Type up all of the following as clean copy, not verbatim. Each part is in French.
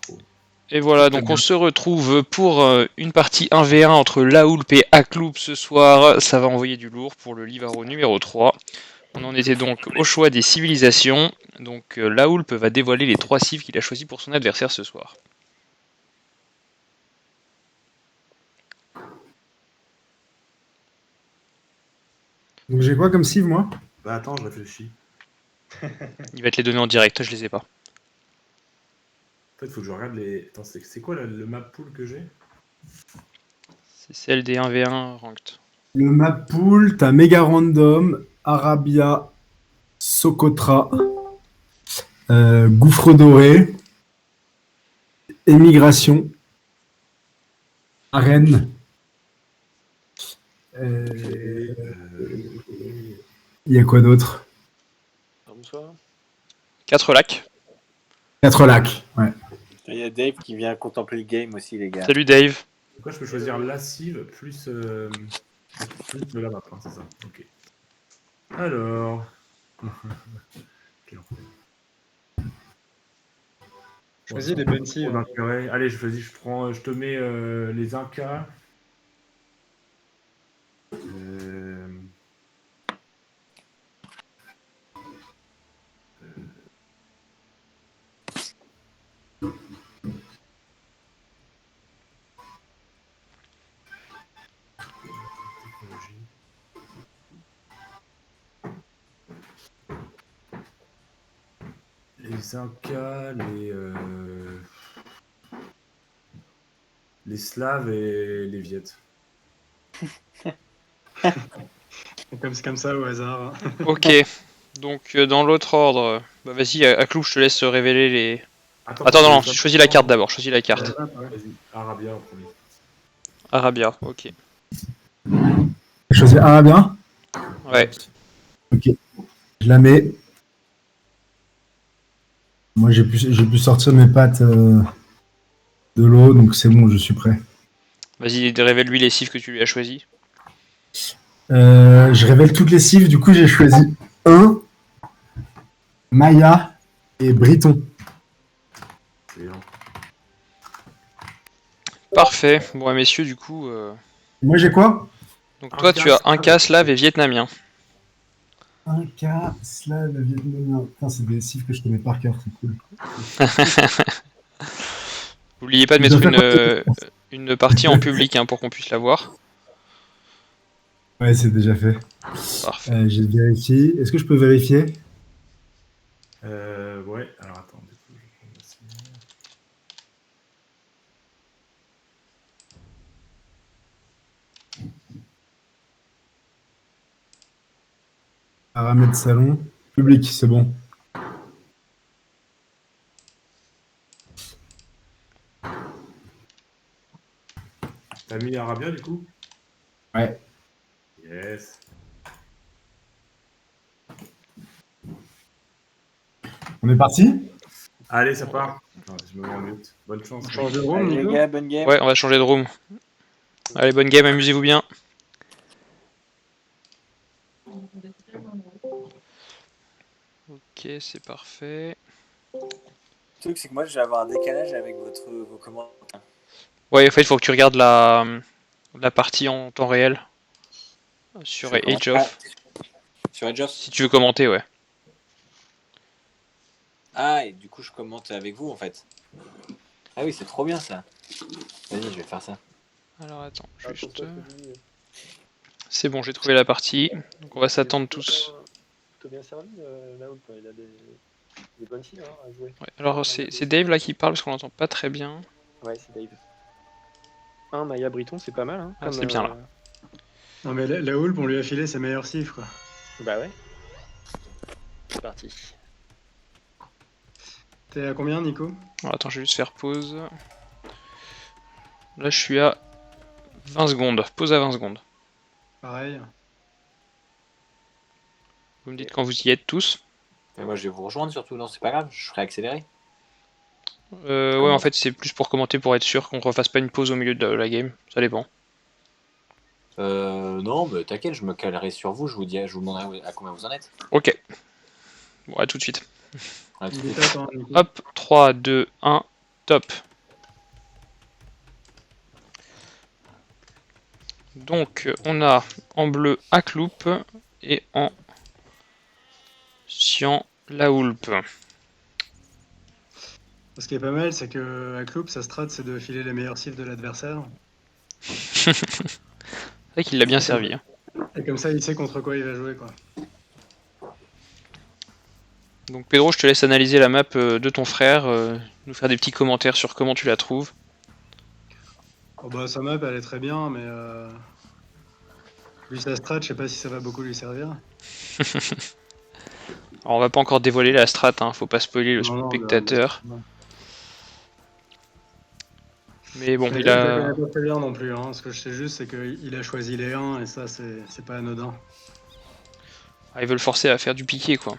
trop. Et voilà, donc on se retrouve pour une partie 1v1 entre Laoulp et Akloub ce soir. Ça va envoyer du lourd pour le Livaro numéro 3. On en était donc au choix des civilisations. Donc Laoulp va dévoiler les 3 cives qu'il a choisis pour son adversaire ce soir. Donc j'ai quoi comme cive, moi? Bah attends, je réfléchis. Il va te les donner en direct, je les ai pas. En fait, il faut que je regarde les... Attends, c'est quoi le map pool que j'ai? C'est celle des 1v1 ranked. Le map pool, t'as Mega Random, Arabia, Socotra, Gouffre Doré, Émigration, Arène. Il y a quoi d'autre? Bonsoir. 4 lacs. 4 lacs, ouais. Il y a Dave qui vient contempler le game aussi, les gars. Salut Dave. Pourquoi je peux choisir la cive plus le la map, hein, c'est ça. Ok. Alors... Choisis des bonnes cives. Allez, je te mets les Incas. Les Incas, les Slaves et les Viettes. C'est comme ça au hasard. Ok, donc dans l'autre ordre, bah vas-y Akloub, je te laisse révéler les... Attends, non, choisis la carte d'abord, choisis la carte. Vas-y, Arabia en premier. Arabia, ok. J'ai choisi Arabia. Ouais. Ok. Je la mets. Moi, j'ai pu sortir mes pattes de l'eau, donc c'est bon, je suis prêt. Vas-y, révèle-lui les cives que tu lui as choisis. Je révèle toutes les cives, du coup, j'ai choisi Maya et Briton. Parfait. Bon, messieurs, du coup... Moi, j'ai quoi? Donc toi, tu as Inca, Slave et Vietnamien. Inca, Slave, Vietnamien. Putain, c'est des cives que je connais par cœur, c'est cool. N'oubliez pas de mettre une partie en public hein, pour qu'on puisse la voir. Ouais, c'est déjà fait. Parfait. J'ai vérifié. Est-ce que je peux vérifier? Ouais, alors attends. Paramètres salon. Public, c'est bon. T'as mis Arabia du coup? Ouais. Yes. On est parti? Allez, ça part. Non, je me mets en mute. Bonne chance. Change de room, Allez, Nico. les gars, bonne game. Ouais, on va changer de room. Allez, bonne game, amusez-vous bien. Ok, c'est parfait. Le truc, c'est que moi, je vais avoir un décalage avec vos commentaires. Ouais, en fait, il faut que tu regardes la partie en temps réel. Sur Age of. Sur Age of. Si tu veux commenter, ouais. Ah, et du coup, je commente avec vous, en fait. Ah oui, c'est trop bien, ça. Vas-y, je vais faire ça. Alors, attends, juste... C'est bon, j'ai trouvé la partie. Donc, on va s'attendre tous. Plutôt bien servi, là où il a des bonnes cibles à jouer. Ouais, alors, c'est Dave, là, qui parle, parce qu'on l'entend pas très bien. Ouais, c'est Dave. Maya Briton, c'est pas mal. Hein, ah, c'est bien, là. Non, mais la Hulp, on lui a filé ses meilleurs cives, quoi. Bah ouais. C'est parti. T'es à combien, Nico? Alors, attends, je vais juste faire pause. Là, je suis à 20 secondes. Pause à 20 secondes. Pareil. Vous me dites quand vous y êtes tous. Mais moi, je vais vous rejoindre surtout. Non, c'est pas grave, je ferai accélérer. Ouais, en fait, c'est plus pour commenter pour être sûr qu'on refasse pas une pause au milieu de la game. Ça dépend. Non, mais t'inquiète, je me calerai sur vous. Je vous demanderai à combien vous en êtes. Ok. Bon, à tout de suite. À tout de Il est suite. temps, Nico. Hop, 3, 2, 1. Top. Donc on a en bleu Akloup et en cyan la Houlpe. Ce qui est pas mal, c'est que à Cloup, sa strat, c'est de filer les meilleurs cifs de l'adversaire. C'est vrai qu'il l'a bien servi. Hein. Et comme ça, il sait contre quoi il va jouer, quoi. Donc Pedro, je te laisse analyser la map de ton frère, nous faire des petits commentaires sur comment tu la trouves. Oh, bah, sa map, elle est très bien, mais lui, sa strat, je sais pas si ça va beaucoup lui servir. Alors on va pas encore dévoiler la strat, hein, faut pas spoiler le Non, spectateur. non. Mais bon, Je il la a... connais pas très bien non plus, hein. Ce que je sais juste, c'est qu'il a choisi les 1, et ça, c'est pas anodin. Ah, ils veulent forcer à faire du piqué, quoi.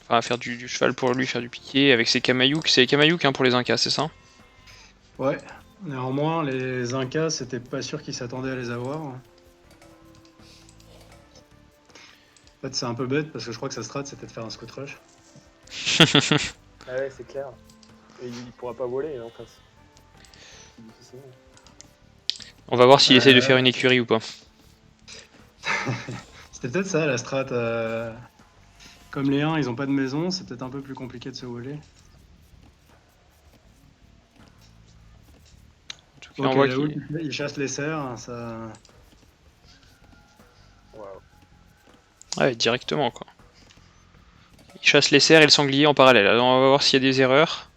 Enfin, à faire du cheval pour lui, faire du piqué, avec ses Kamayouk. C'est les Kamayouk hein, pour les Incas, c'est ça? Ouais, néanmoins, les Incas, c'était pas sûr qu'ils s'attendaient à les avoir. En fait, c'est un peu bête, parce que je crois que sa strat, c'était de faire un scout rush. Ah ouais, c'est clair. Et il pourra pas voler en face. Difficilement. On va voir s'il essaye de faire une écurie ou pas. C'était peut-être ça, la strat. Comme les 1, ils ont pas de maison, c'est peut-être un peu plus compliqué de se voler. En tout cas, Donc, on voit la qu'il... Houlpe, il chasse les cerfs, ça... Waouh. Ouais, directement, quoi. Il chasse les cerfs et le sanglier en parallèle. Alors on va voir s'il y a des erreurs.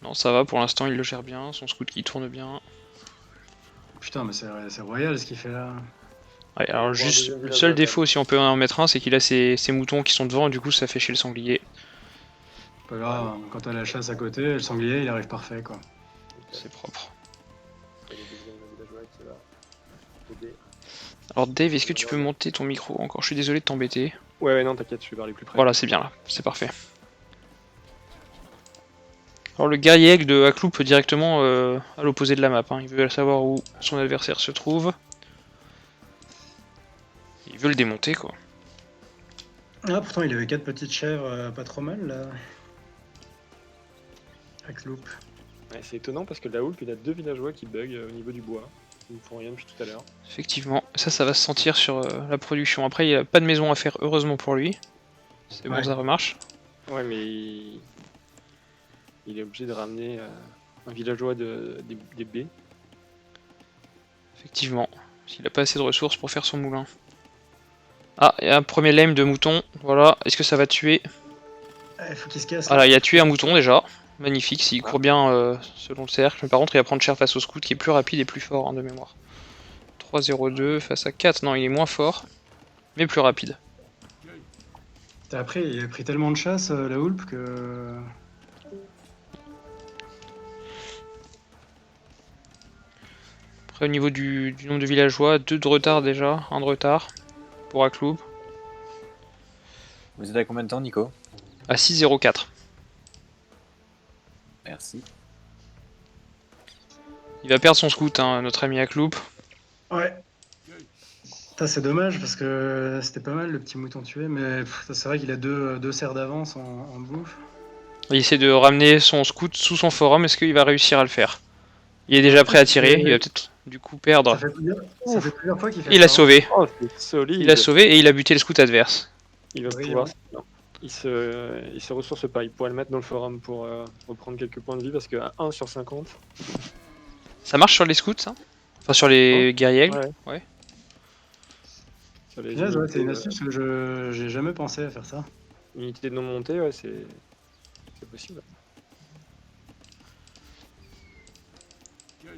Non, ça va, pour l'instant, il le gère bien. Son scout qui tourne bien. Putain, mais c'est royal ce qu'il fait là. Ouais, alors On voit un juste, deuxième le village seul à défaut, si on peut en mettre un, c'est qu'il a ses moutons qui sont devant, et du coup ça fait chier le sanglier. Pas grave, hein. Quand t'as la chasse à côté, le sanglier, il arrive parfait, quoi. C'est propre. Il y a le deuxième villageois qui va aider. Alors Dave, est-ce que tu peux monter ton micro encore? Je suis désolé de t'embêter. Ouais, non, t'inquiète, je vais vers les plus près. Voilà, c'est bien là, c'est parfait. Alors le guerrier aigle de Akloup directement à l'opposé de la map, hein. Il veut savoir où son adversaire se trouve. Il veut le démonter quoi. Ah, pourtant, il avait 4 petites chèvres, pas trop mal, là. Avec Loop. Ouais, c'est étonnant parce que la Houlpe, il a 2 villageois qui bug au niveau du bois. Ils ne font rien depuis tout à l'heure. Effectivement, ça va se sentir sur la production. Après, il a pas de maison à faire, heureusement pour lui. C'est bon, Ouais. ça remarche. Ouais, mais il est obligé de ramener un villageois des baies. Effectivement, s'il a pas assez de ressources pour faire son moulin. Ah, il y a un premier lame de mouton, voilà. Est-ce que ça va tuer? Il faut qu'il se casse. Voilà, il a tué un mouton déjà. Magnifique, s'il court bien selon le cercle. Mais par contre, il va prendre cher face au scout qui est plus rapide et plus fort hein, de mémoire. 3-0-2 face à 4. Non, il est moins fort, mais plus rapide. Après, il a pris tellement de chasse, la Houlpe, que... Après, au niveau du nombre de villageois, 2 de retard déjà, 1 de retard pour Akloup. Vous êtes à combien de temps, Nico? À 6-0-4. Merci. Il va perdre son scout, hein, notre ami Akloup. Ouais. Putain, c'est dommage, parce que c'était pas mal, le petit mouton tué, mais c'est vrai qu'il a deux cerfs d'avance en bouffe. Il essaie de ramener son scout sous son forum, est-ce qu'il va réussir à le faire? Il est déjà prêt à tirer, il va peut-être du coup perdre. Ça fait plusieurs fois qu'il fait Il ça, a sauvé. Oh, c'est solide. Il a sauvé et il a buté le scout adverse. Il va Oui, pouvoir... ouais. Non. Il se ressource pas. Il pourrait le mettre dans le forum pour reprendre quelques points de vie parce qu'à 1 sur 50... Ça marche sur les scouts, ça? Enfin, sur les guerriers aigles? Ouais. Sur les Punaise, ouais, c'est une unités, astuce que j'ai jamais pensé à faire ça. unités non montées, ouais, c'est possible.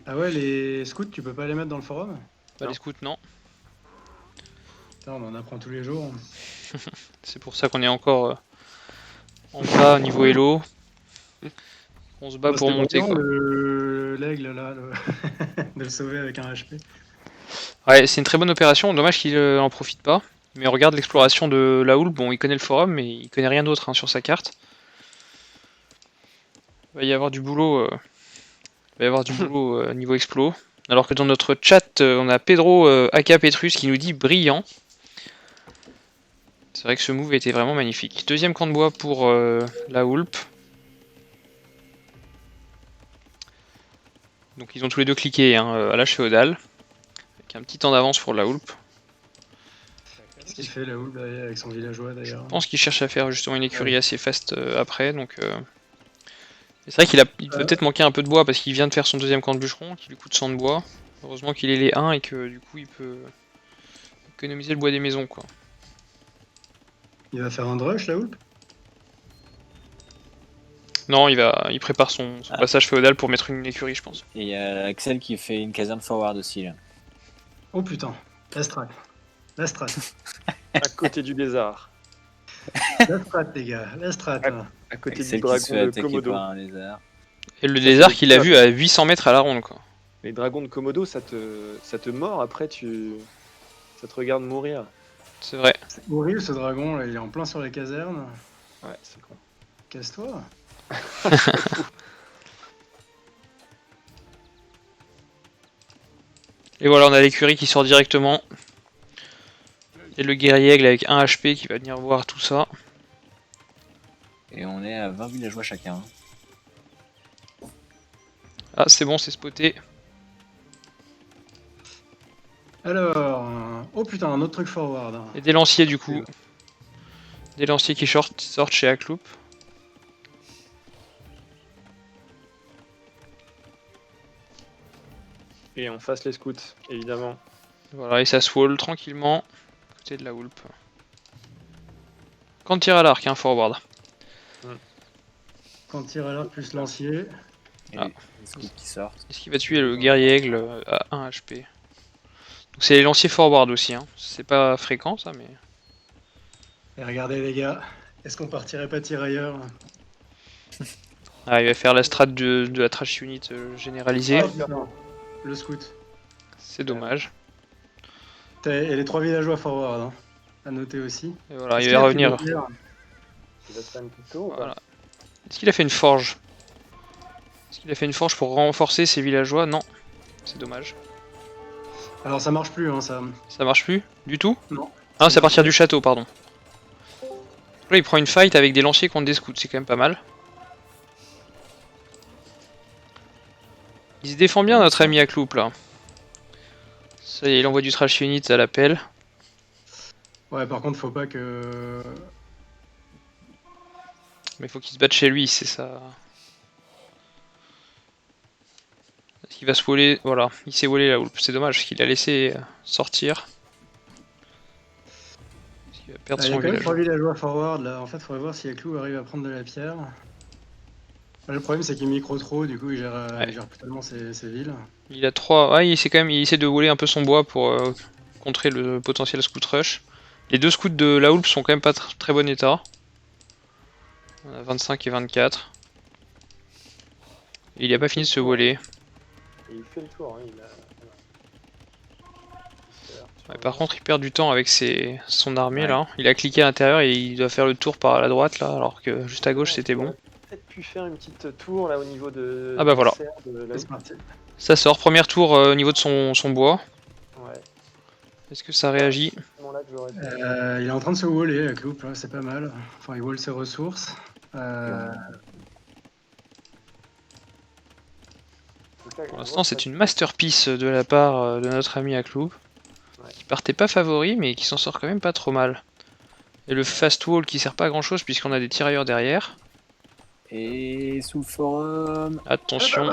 Ah ouais, les scouts, tu peux pas les mettre dans le forum? Bah, les scouts, non. Putain, on en apprend tous les jours. C'est pour ça qu'on est encore en bas niveau Elo. On se bat Bah, pour c'était monter, brillant, quoi. l'aigle, là, de le sauver avec un HP. Ouais, c'est une très bonne opération. Dommage qu'il en profite pas. Mais regarde l'exploration de la Houlpe. Bon, il connaît le forum, mais il connaît rien d'autre hein, sur sa carte. Il va y avoir du boulot. Niveau explo. Alors que dans notre chat, on a Pedro aka Petrus qui nous dit brillant. C'est vrai que ce move était vraiment magnifique. Deuxième camp de bois pour la Houlpe. Donc ils ont tous les deux cliqué hein, à l'âge féodal. Avec un petit temps d'avance pour la Houlpe. Qu'est-ce qu'il fait la houle avec son villageois d'ailleurs? Je pense qu'il cherche à faire justement une écurie assez fast après. Donc c'est vrai qu'il peut peut-être manquer un peu de bois parce qu'il vient de faire son deuxième camp de bûcheron qui lui coûte 100 de bois. Heureusement qu'il est les 1 et que du coup il peut économiser le bois des maisons quoi. Il va faire un drush la houle? Non, il prépare son passage féodal pour mettre une écurie je pense. Et il y a Axel qui fait une caserne forward aussi là. Oh putain, la strat. La strat. À côté du lézard. La strat les gars, la strat. À côté Axel du qui se fait dragon de attaquer Komodo. par un lézard. Et le Ça, lézard c'est qu'il a top. vu à 800 mètres à la ronde quoi. Les dragons de Komodo, ça te mord, après ça te regarde mourir. C'est vrai. C'est horrible ce dragon, là, il est en plein sur les casernes. Ouais, c'est con. Casse-toi. Et voilà, on a l'écurie qui sort directement. Et le guerrier aigle avec 1 HP qui va venir voir tout ça. Et on est à 20 villageois chacun. Ah, c'est bon, c'est spoté. Alors, oh putain, un autre truc forward. Et des lanciers du coup. Des lanciers qui sortent chez Akloup. Et on fasse les scouts, évidemment. Voilà, et ça se wall tranquillement. À côté de la Houlpe. Quand tire à l'arc, hein, forward. Quand tire à l'arc plus lancier. Et Ah. les scouts qui sortent. Est-ce qu'il va tuer le guerrier aigle à 1 HP? Donc c'est les lanciers forward aussi, hein. C'est pas fréquent ça, mais. Et regardez les gars, est-ce qu'on partirait pas tirailleur? Ah, il va faire la strat de la trash unit généralisée. Oh, putain, le scout. C'est dommage. Et les 3 villageois forward, hein. À noter aussi. Et voilà, Est-ce il qu'il va a revenir. pris le tir Il va se faire une petite tour. Voilà. Est-ce qu'il a fait une forge? Est-ce qu'il a fait une forge pour renforcer ses villageois? Non. C'est dommage. Alors ça marche plus, hein, ça. Ça marche plus du tout? Non. Ah, c'est à partir du château, pardon. Là, il prend une fight avec des lanciers contre des scouts, c'est quand même pas mal. Il se défend bien, notre ami Akloup, là. Ça y est, il envoie du trash unit à l'appel. Ouais, par contre, faut pas que... Mais faut qu'il se batte chez lui, c'est ça. Est-ce qu'il va se voler? Voilà, il s'est volé la Houlpe. C'est dommage, parce qu'il a laissé sortir. Il va perdre Il y a son quand même village. 3 villageois forward, là. En fait, faudrait voir si Clou arrive à prendre de la pierre. Le problème, c'est qu'il micro trop, du coup, il gère totalement ses villes. Il a 3. Ah, il essaie de voler un peu son bois pour contrer le potentiel scout rush. Les 2 scouts de la Houlpe sont quand même pas très bon état. On a 25 et 24. Et il a pas fini de se voler. Et il fait le tour, hein, Ouais, par contre, il perd du temps avec son armée là. Il a cliqué à l'intérieur et il doit faire le tour par la droite là, alors que juste à gauche c'était bon. Peut-être pu faire une petite tour là au niveau de. Ah bah voilà. De la... C'est parti. Ça sort, première tour au niveau de son bois. Ouais. Est-ce que ça réagit? C'est là que j'aurais fait. Il est en train de se waller, Clou, là, c'est pas mal. Enfin, il wall ses ressources. Pour l'instant, c'est une masterpiece de la part de notre ami Akloup. Qui partait pas favori, mais qui s'en sort quand même pas trop mal. Et le fast wall qui sert pas à grand chose puisqu'on a des tirailleurs derrière. Et sous le forum. Attention,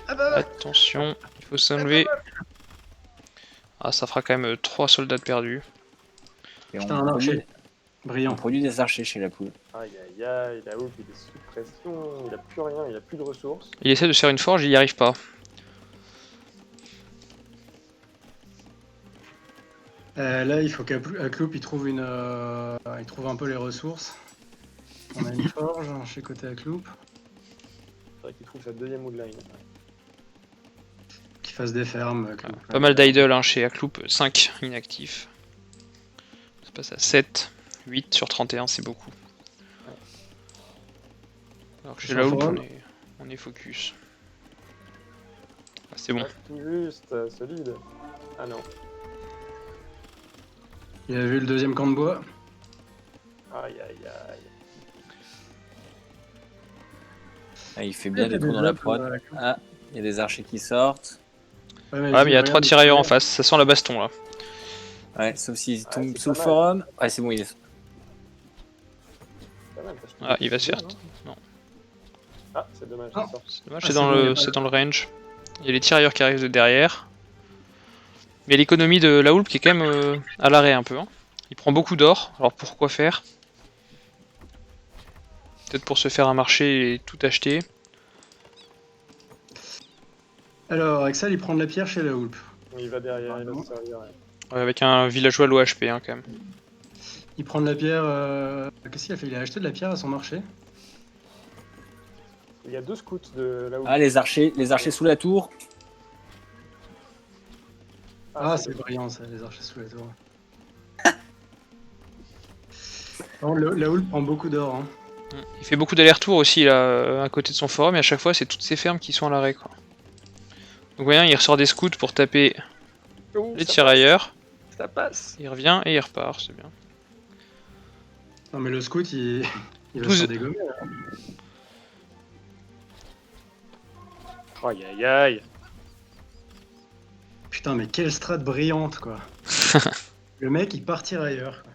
attention, il faut s'enlever. Ah, ça fera quand même 3 soldats perdus. Et Putain, un archer. Brillant. on produit des archers chez la poule. Aïe aïe aïe, la Houlpe il est sous pression, il a plus rien, il a plus de ressources. Il essaie de se faire une forge, il y arrive pas. Là, il faut qu'Akloup il trouve il trouve un peu les ressources. On a une forge chez côté Akloup. C'est vrai qu'il trouve sa deuxième woodline. Qu'il fasse des fermes. Akloup. Pas mal d'idle hein, chez Akloup, 5 inactifs. Ça passe à 7, 8 sur 31, c'est beaucoup. Alors que chez Sur la le Houlpe, forum. on est focus. Ah, c'est bon. Ah, tout juste, solide. Ah non. Il a vu le deuxième camp de bois. Aïe aïe aïe. Ah, il fait bien des trous dans la prod. Ah, Il y a des archers qui sortent. Ah, mais il y a regarde, 3 tirailleurs en face, ça sent la baston là. Ouais, sauf s'ils tombent c'est sous le pas mal. forum. Ouais, c'est bon, il est. Pas mal, parce que Ah, il va se faire. non Non, Ah, c'est dommage. Ah. il sort. c'est dommage, Ah, c'est c'est dans, bon, il y a le... pas- c'est dans le range. Il y a les tirailleurs qui arrivent de derrière. Mais l'économie de la Hulp qui est quand même à l'arrêt un peu. Hein. Il prend beaucoup d'or, alors pourquoi faire? Peut-être pour se faire un marché et tout acheter. Alors, Axel, il prend de la pierre chez la Hulp. Il va derrière, il va se servir. Ouais. Ouais, avec un villageois low HP hein, quand même. Il prend de la pierre. Qu'est-ce qu'il a fait? Il a acheté de la pierre à son marché. Il y a 2 scouts de là où. Ah, les archers sous la tour. Ah, c'est brillant ça, les archers sous la tour. Alors, la Hulp prend beaucoup d'or. Hein. Il fait beaucoup d'allers-retours aussi là, à côté de son forum et à chaque fois c'est toutes ces fermes qui sont à l'arrêt quoi. Donc voyez, il ressort des scouts pour taper Ouh, les ça tirailleurs, passe, ça passe. il revient et il repart, c'est bien. Non, mais le scout, il va 12. se faire dégommer. Là. Aïe aïe aïe. Putain, mais quelle strat brillante, quoi. Le mec, il part ailleurs. Quoi.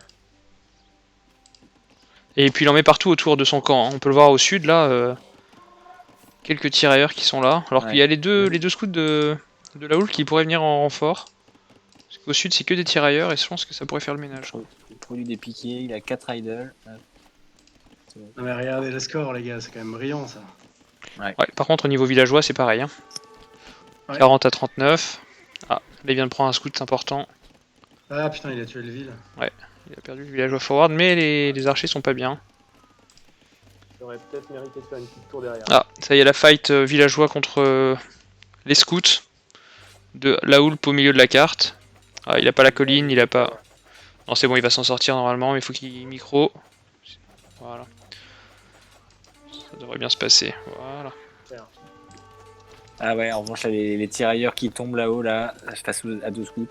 Et puis il en met partout autour de son camp, hein. On peut le voir au sud là, quelques tirailleurs qui sont là, alors Ouais. qu'il y a les deux scouts de la Hulk qui pourraient venir en renfort. Parce qu'au sud c'est que des tirailleurs et je pense que ça pourrait faire le ménage. Il produit des piquets, il a 4 idols. Non, mais regardez le score, les gars, c'est quand même brillant, ça. Ouais, par contre au niveau villageois c'est pareil. Hein. Ouais. 40 à 39. Ah, là il vient de prendre un scout important. Ah putain, il a tué le ville. Il a perdu le villageois forward, mais les archers sont pas bien. J'aurais peut-être mérité de faire une petite tour derrière. Ah, ça y est, la fight villageois contre les scouts de la Hulp au milieu de la carte. Ah, il a pas la colline, il a pas... Non, c'est bon, il va s'en sortir normalement, mais il faut qu'il micro. Voilà. Ça devrait bien se passer. Voilà. Ah ouais, en revanche, là, les tirailleurs qui tombent là-haut, là, face à 2 scouts.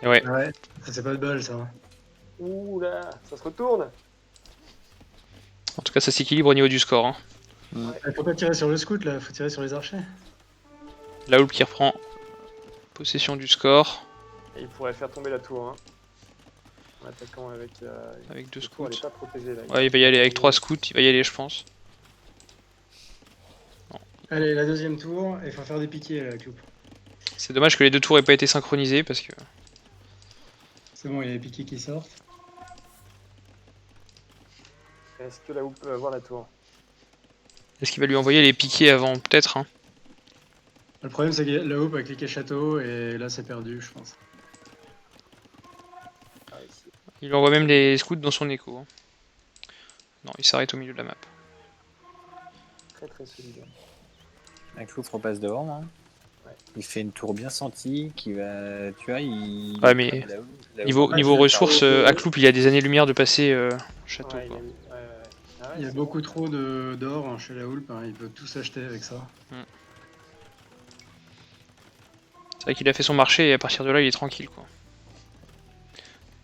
Et ouais, Ouais, ça c'est pas de bol, ça. Ouh là, ça se retourne. en tout cas, ça s'équilibre au niveau du score. Hein. Il faut pas tirer sur le scout, là, faut tirer sur les archers. La Hulp qui reprend possession du score Et il pourrait faire tomber la tour. Hein. En attaquant avec. avec 2 la tour, elle scouts. est pas protégée là. Ouais, il va y aller avec 3 scouts, il va y aller, je pense. Allez, la deuxième tour, il faut faire des piquets, la coupe. C'est dommage que les 2 tours aient pas été synchronisés parce que... C'est bon, il y a les piquets qui sortent. Est-ce que la Hulp peut avoir la tour? Est-ce qu'il va lui envoyer les piquets avant? Peut-être. Hein. Le problème, c'est que la Hulp a cliqué château, et là, c'est perdu, je pense. Ah, ici. Il envoie même les scouts dans son écho. Hein. Non, il s'arrête au milieu de la map. Très très solide. Un clou repasse devant. Hein. Ouais. Il fait une tour bien sentie qui va. Tu vois, il. Ouais, mais la Niveau Hulp, ressources, Akloup il a des années-lumière de passer château. Ouais, Quoi. Ah ouais, Il y a c'est beaucoup trop d'or hein, chez la Hulp, hein, il peut tout s'acheter avec ça. C'est vrai qu'il a fait son marché et à partir de là il est tranquille. Quoi.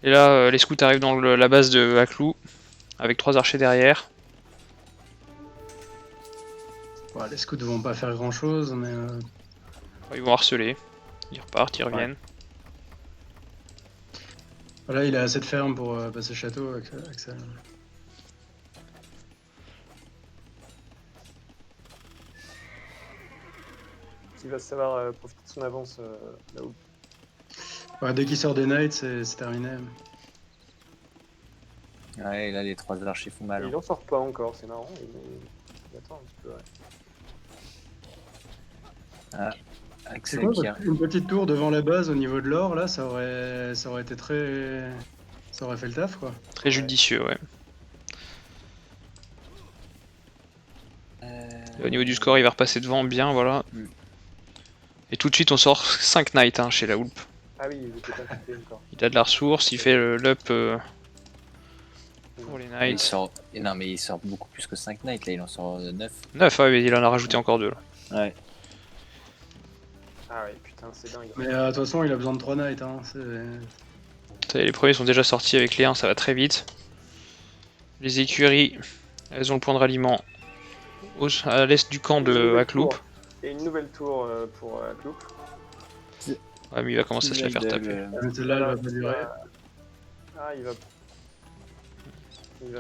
Et là, les scouts arrivent dans la base de Akloup avec 3 archers derrière. Ouais, les scouts vont pas faire grand chose, mais. Ils vont harceler. Ils repartent, ils reviennent. Voilà, il a assez de ferme pour passer château avec ça. Il va savoir profiter de son avance là où. Ouais, dès qu'il sort des Knights, c'est terminé. Ouais, et là, les 3 archers font mal. Il en sort pas encore, c'est marrant. Il attend un petit peu, ouais. C'est Axel quoi, qui une petite tour devant la base au niveau de l'or, là, ça aurait été très. Ça aurait fait le taf, quoi. Très judicieux, ouais. Et au niveau du score, il va repasser devant bien, voilà. Mm. Et tout de suite, on sort 5 knights hein, chez la Hulp. Ah oui, il était pas coupé encore. Il a de la ressource, il fait l'up pour les il knights. sort. Non, mais il sort beaucoup plus que 5 knights, là, il en sort 9. 9, ouais, mais il en a rajouté encore 2 là. Ouais. Ah ouais, putain, c'est dingue. Mais de toute façon, il a besoin de 3 Knights. Hein. Ça y est, les premiers sont déjà sortis avec les 1, ça va très vite. Les écuries, elles ont le point de ralliement à l'est du camp de Akloup. Et une nouvelle tour pour la cloupe. Ouais, mais il va commencer à se la faire taper. Mais celle-là, elle va pas durer. Ah, il va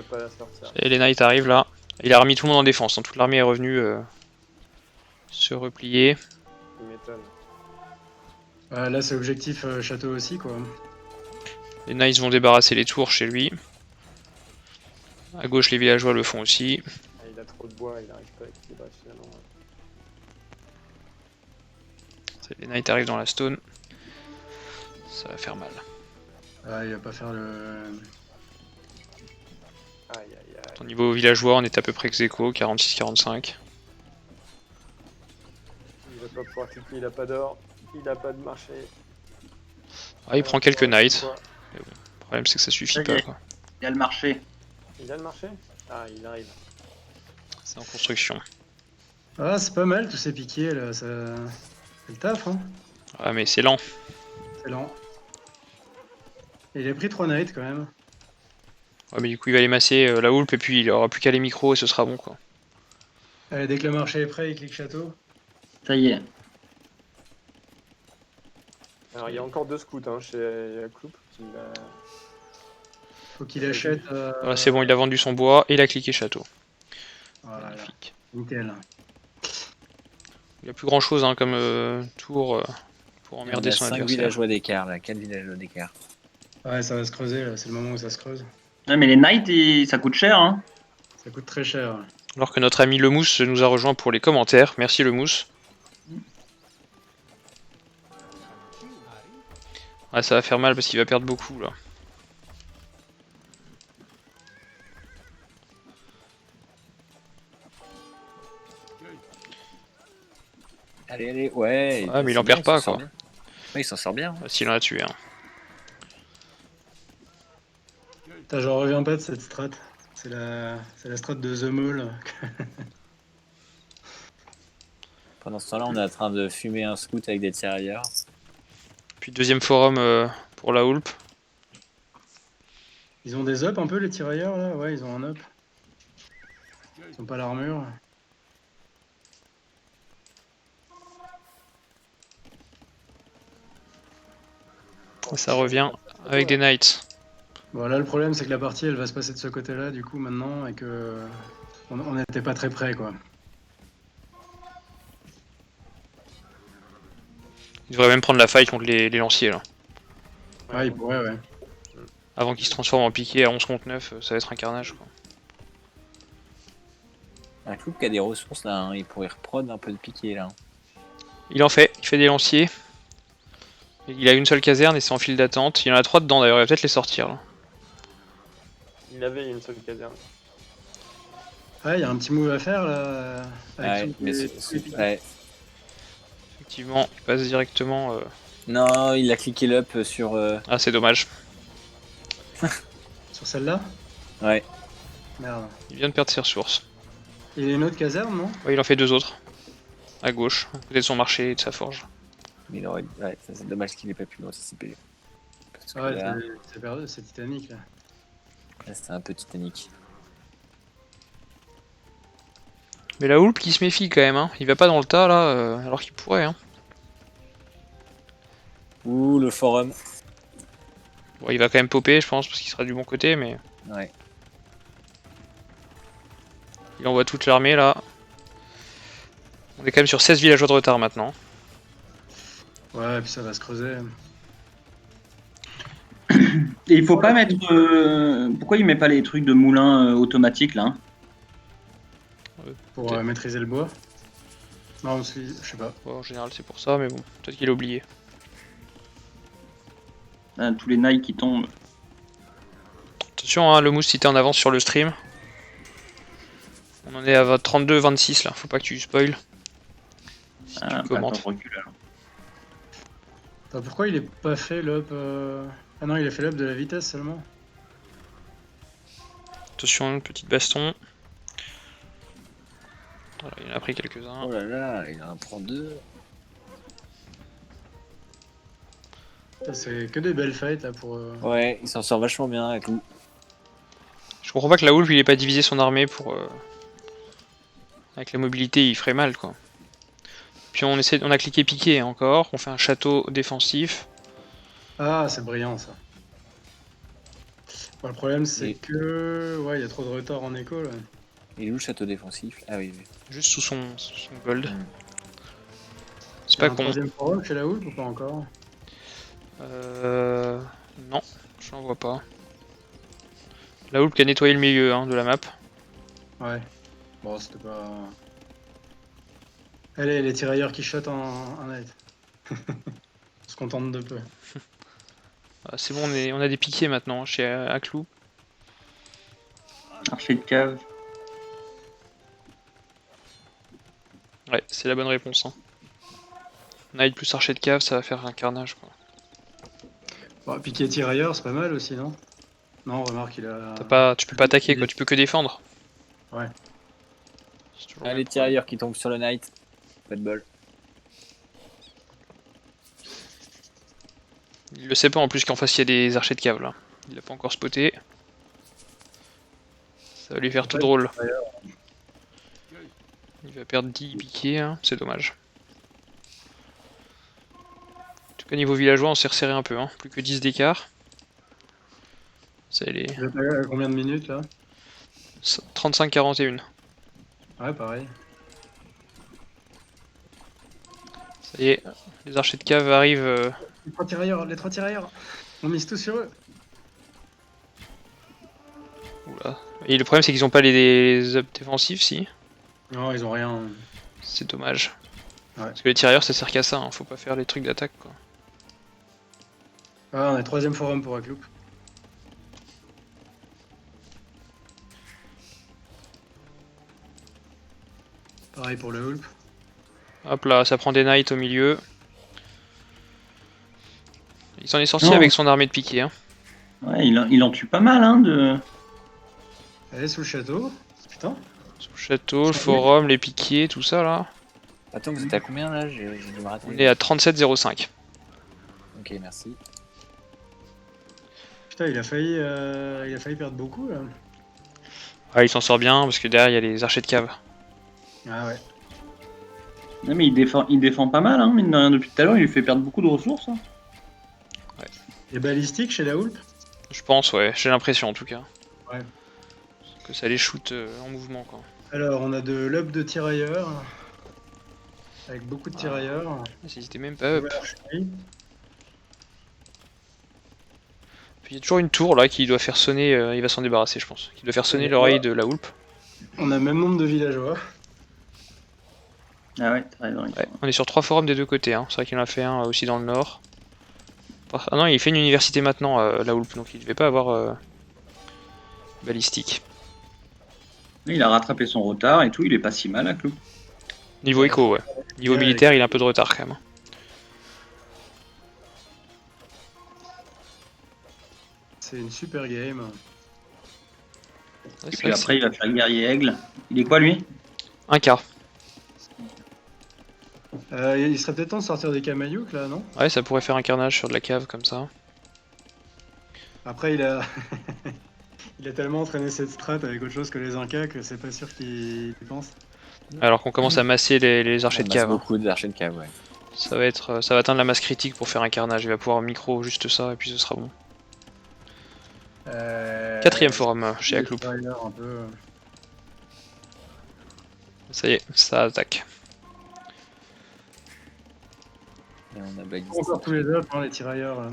pas la sortir. Et les Knights arrivent là. Il a remis tout le monde en défense, hein. Toute l'armée est revenue se replier. Il m'étonne. Là, c'est objectif château aussi, quoi. Les Knights vont débarrasser les tours chez lui. À gauche, les villageois le font aussi. Ah, il a trop de bois, il n'arrive pas à équilibrer finalement. Les Knights arrivent dans la stone. Ça va faire mal. Ah, il va pas faire le... Aïe aïe aïe. Au niveau villageois, on est à peu près ex aequo, 46-45. Il va pas pouvoir cliquer, il a pas d'or, il a pas de marché. Ah, il prend quelques Knights. Quoi. Le problème, c'est que ça suffit Ok. pas, quoi. Il y a le marché. Il a le marché? Ah, il arrive. C'est en construction. Ah, c'est pas mal, tous ces piquets, là, ça... C'est le taf, hein. Ah, mais c'est lent. C'est lent. Et il a pris 3 knights, quand même. Ouais, mais du coup, il va les masser la houlpe et puis il aura plus qu'à les micros et ce sera bon, quoi. Allez, dès que le marché est prêt, il clique château. Ça y est. Alors, il y a encore 2 scouts hein, chez la cloupe. Faut qu'il achète... Voilà, c'est bon, il a vendu son bois et il a cliqué château. Voilà, Magnifique. nickel. Il a plus grand chose hein, comme tour pour On emmerder a son 5 adversaire. villageois d'écart là, 4 villageois d'écart. Ouais, ça va se creuser, là, c'est le moment où ça se creuse. Ouais, mais les Knights, ça coûte cher, hein. Ça coûte très cher. Alors que notre ami Lemousse nous a rejoint pour les commentaires. Merci Lemousse. Ouais, ça va faire mal parce qu'il va perdre beaucoup là. Allez, allez, ouais. Ah, mais il en c'est perd bien, pas, s'en sort quoi. bien. Ouais, il s'en sort bien. S'il en a tué un. Putain, j'en reviens pas de cette strat. C'est la strat de The Maul. Pendant ce temps-là, on est en train de fumer un scout avec des tirailleurs. Puis deuxième forum pour la houlpe. Ils ont des up un peu, les tirailleurs, là? Ouais, ils ont un up. Ils ont pas l'armure. Et ça revient avec des knights. Bon, là, le problème, c'est que la partie, elle va se passer de ce côté-là, du coup, maintenant, et que... On n'était pas très près, quoi. Il devrait même prendre la fight contre les lanciers là. Ouais, il pourrait, ouais. Avant qu'il se transforme en piqué à 11 contre 9, ça va être un carnage quoi. Un cloupe qui a des ressources là, hein. Il pourrait reprod un peu de piqué là. Il en fait, il fait des lanciers. Il a une seule caserne et c'est en file d'attente. Il y en a 3 dedans d'ailleurs, il va peut-être les sortir là. Il avait une seule caserne. Ouais, il y a un petit move à faire, là. Avec Ouais, tous mais les- ouais. Effectivement, il passe directement. Non, il a cliqué l'up sur. Ah, c'est dommage. Sur celle-là? Ouais. Merde. Il vient de perdre ses ressources. Il y a une autre caserne, non? Ouais, il en fait 2 autres. À gauche, à côté de son marché et de sa forge. Mais il aurait... Ouais, ça, c'est dommage qu'il ait pas pu l'anticiper. Parce que Ouais, là, c'est perdu, c'est Titanic, là. là, c'était un peu Titanic. Mais la houlpe qui se méfie quand même, hein. Il va pas dans le tas là, alors qu'il pourrait. Hein. Ouh, le forum. Bon, il va quand même popper, je pense, parce qu'il sera du bon côté, mais Ouais. il envoie toute l'armée là. On est quand même sur 16 villageois de retard maintenant. Ouais, et puis ça va se creuser. Et il faut pas mettre. Pourquoi il met pas les trucs de moulin automatiques là, hein? Pour maîtriser le bois. Non, parce que, je sais pas. Bon, en général, c'est pour ça, mais bon, peut-être qu'il a oublié. Ah, tous les Knights qui tombent. Attention, hein, le mousse, si t'es en avance sur le stream. On en est à 32-26 là, faut pas que tu spoil. Si Ah, tu bah, attends, commentes. je recule alors. Attends, pourquoi il est pas fait l'up Ah non, il a fait l'up de la vitesse seulement. Attention, une petite baston. Voilà, il en a pris quelques-uns. Oh là là, il en prend 2. C'est que des belles fights là pour. Ouais, il s'en sort vachement bien avec nous. Je comprends pas que la Wolf il ait pas divisé son armée pour. Avec la mobilité, il ferait mal quoi. Puis on a cliqué piqué encore, on fait un château défensif. Ah, c'est brillant ça. Bon, le problème, c'est Et- que. Ouais, il y a trop de retard en écho là. Il est où le château défensif? Ah oui, oui. Juste sous son gold. Mm. C'est Il y a pas un con. troisième forum chez la Houle ou pas encore? Non, j'en vois pas. La Hulk a nettoyé le milieu hein, de la map. Ouais. Bon, c'était pas. Allez, les tirailleurs qui shot en net. On se contente de peu. Ah, c'est bon, on a des piquets maintenant hein, chez Aklou. Archer de cave. Ouais, c'est la bonne réponse. Hein. Knight plus archer de cave, ça va faire un carnage quoi. Bon, piquer tirailleur, c'est pas mal aussi, non? Non, remarque, il a. Tu peux pas attaquer quoi, tu peux que défendre. Ouais. C'est toujours Ah, le les même tirailleurs qui tombent sur le knight. Pas de bol. problème. Il le sait pas en plus qu'en face il y a des archers de cave là. Il l'a pas encore spoté. Ça va lui faire tout Ouais, drôle. tirailleur. Il va perdre 10 piquets, hein. C'est dommage. En tout cas niveau villageois on s'est resserré un peu, hein. Plus que 10 d'écart. Ça y est, Vous êtes à combien de minutes là? 35-41. Ouais, pareil. Ça y est, les archers de cave arrivent. Les trois tirailleurs. On mise tout sur eux. Oula. Et le problème c'est qu'ils ont pas les up défensifs si. Non, ils ont rien. C'est dommage. Ouais. Parce que les tirailleurs ça sert qu'à ça, hein. Faut pas faire les trucs d'attaque quoi. Ah, on est troisième forum pour Akloup. Pareil pour le Hulp. Hop là, ça prend des knights au milieu. Il s'en est sorti Non. avec son armée de piquets. Hein. Ouais, il en tue pas mal, hein, de... Elle est sous le château. Putain. Sous le château, le forum, les piquets, tout ça là. Attends, vous êtes à combien là? J'ai dû me rater. On est à 37,05. Ok, merci. Putain, il a failli perdre beaucoup là. Ah, il s'en sort bien parce que derrière il y a les archers de cave. Ah ouais. Non, mais il défend pas mal, hein, mine de rien, depuis tout à l'heure, il lui fait perdre beaucoup de ressources. Hein. Et balistique chez la Hulp. Je pense, ouais, j'ai l'impression en tout cas. Ouais. Que ça les shoot en mouvement quoi. Alors, on a de l'up de tirailleurs. Avec beaucoup de tirailleurs. Ils étaient même pas up. Nouvelle archerie. Puis il y a toujours une tour là qui doit faire sonner, il va s'en débarrasser je pense. Qui doit faire sonner l'oreille de la Hulp. On a le même nombre de villageois. Ah ouais, t'as raison. Ouais, on est sur 3 forums des deux côtés, hein. C'est vrai qu'il en a fait un aussi dans le nord. Ah non, il fait une université maintenant, la Hulp, donc il devait pas avoir balistique. Il a rattrapé son retard et tout, il est pas si mal, à Clou. Niveau éco, ouais. Niveau Ouais, militaire, il a un peu de retard quand même. C'est une super game. Ouais, Et c'est puis vrai que après, il va faire guerrier aigle. Il est quoi, lui? c'est un quart. Il serait peut-être temps de sortir des Kamayouk là, non? Ouais, ça pourrait faire un carnage sur de la cave comme ça. Après, il a. Il a tellement entraîné cette strat avec autre chose que les Incas que c'est pas sûr qu'il y pense. Alors qu'on commence à masser les archers On de masse cave. Hein. beaucoup d'archers de cave, ouais. Ça va atteindre la masse critique pour faire un carnage. Il va pouvoir micro juste ça et puis ce sera bon. 4ème forum chez Akloup. Un peu. Ça y est, ça attaque. Et on a balistique. Encore tous les ups, hein, les tirailleurs. Là.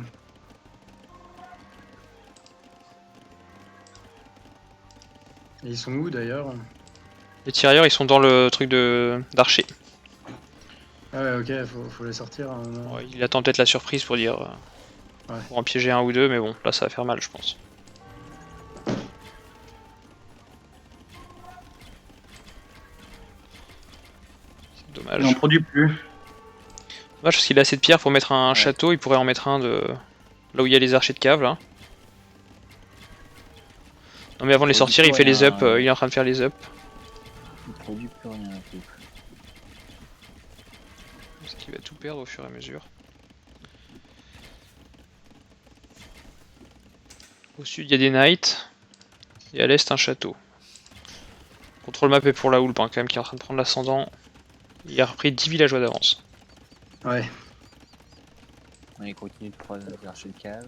Et ils sont où d'ailleurs? Les tirailleurs ils sont dans le truc d'archer. Ah ouais, ok, faut les sortir. Hein. Ouais, il attend peut-être la surprise pour dire. Ouais. Pour en piéger un ou deux, mais bon, là ça va faire mal je pense. C'est dommage. Il n'en produit plus. Dommage parce qu'il a assez de pierres pour mettre un Ouais. château, il pourrait en mettre un de là où il y a les archers de cave là. Non mais avant de les Produit sortir, il plus fait les rien. up, il est en train de faire les up. Il produit plus rien, un peu. Parce qu'il va tout perdre au fur et à mesure. Au sud il y a des knights, et à l'est un château. Contrôle map est pour la Hulp hein, quand même qui est en train de prendre l'ascendant Il a repris 10 villageois d'avance. Ouais. On continue de prendre les archers de cave.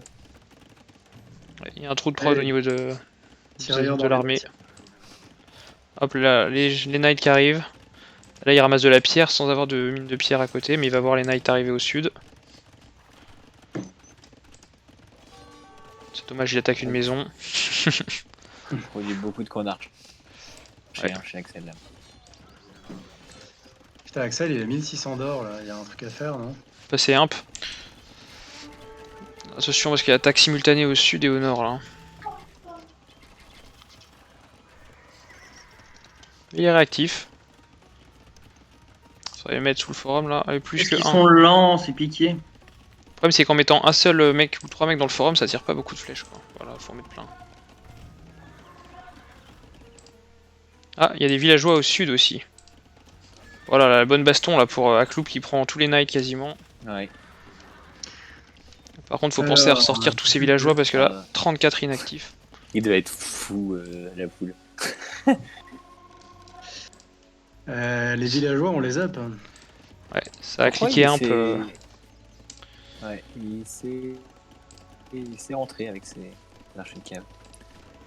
Ouais, il y a un trou de prod au niveau de Tirailleurs dans l'armée. les- Hop là, les knights qui arrivent. Là, il ramasse de la pierre sans avoir de mine de pierre à côté, mais il va voir les knights arriver au sud. C'est dommage, il attaque une maison. On produit beaucoup de connards. Ouais. Chez Axel là. Putain, Axel, il a 1600 d'or là. Il y a un truc à faire, non? Passer imp. Attention parce qu'il y a attaque simultanée au sud et au nord là. Il est réactif. Ça va les mettre sous le forum là. Avec plus Est-ce que qu'ils 1. sont lents, ces piquiers? Le problème c'est qu'en mettant un seul mec ou 3 mecs dans le forum, ça tire pas beaucoup de flèches quoi. Voilà, faut en mettre plein. Ah, il y a des villageois au sud aussi. Voilà, la bonne baston là pour Akloup qui prend tous les knights quasiment. Ouais. Par contre, faut penser à ressortir tous ces villageois parce que là, Ah. 34 inactifs. Il doit être fou, la poule. Les villageois, on les up. Ouais, ça a Pourquoi cliqué il un s'est- peu. Ouais, il s'est rentré avec ses archers de cave.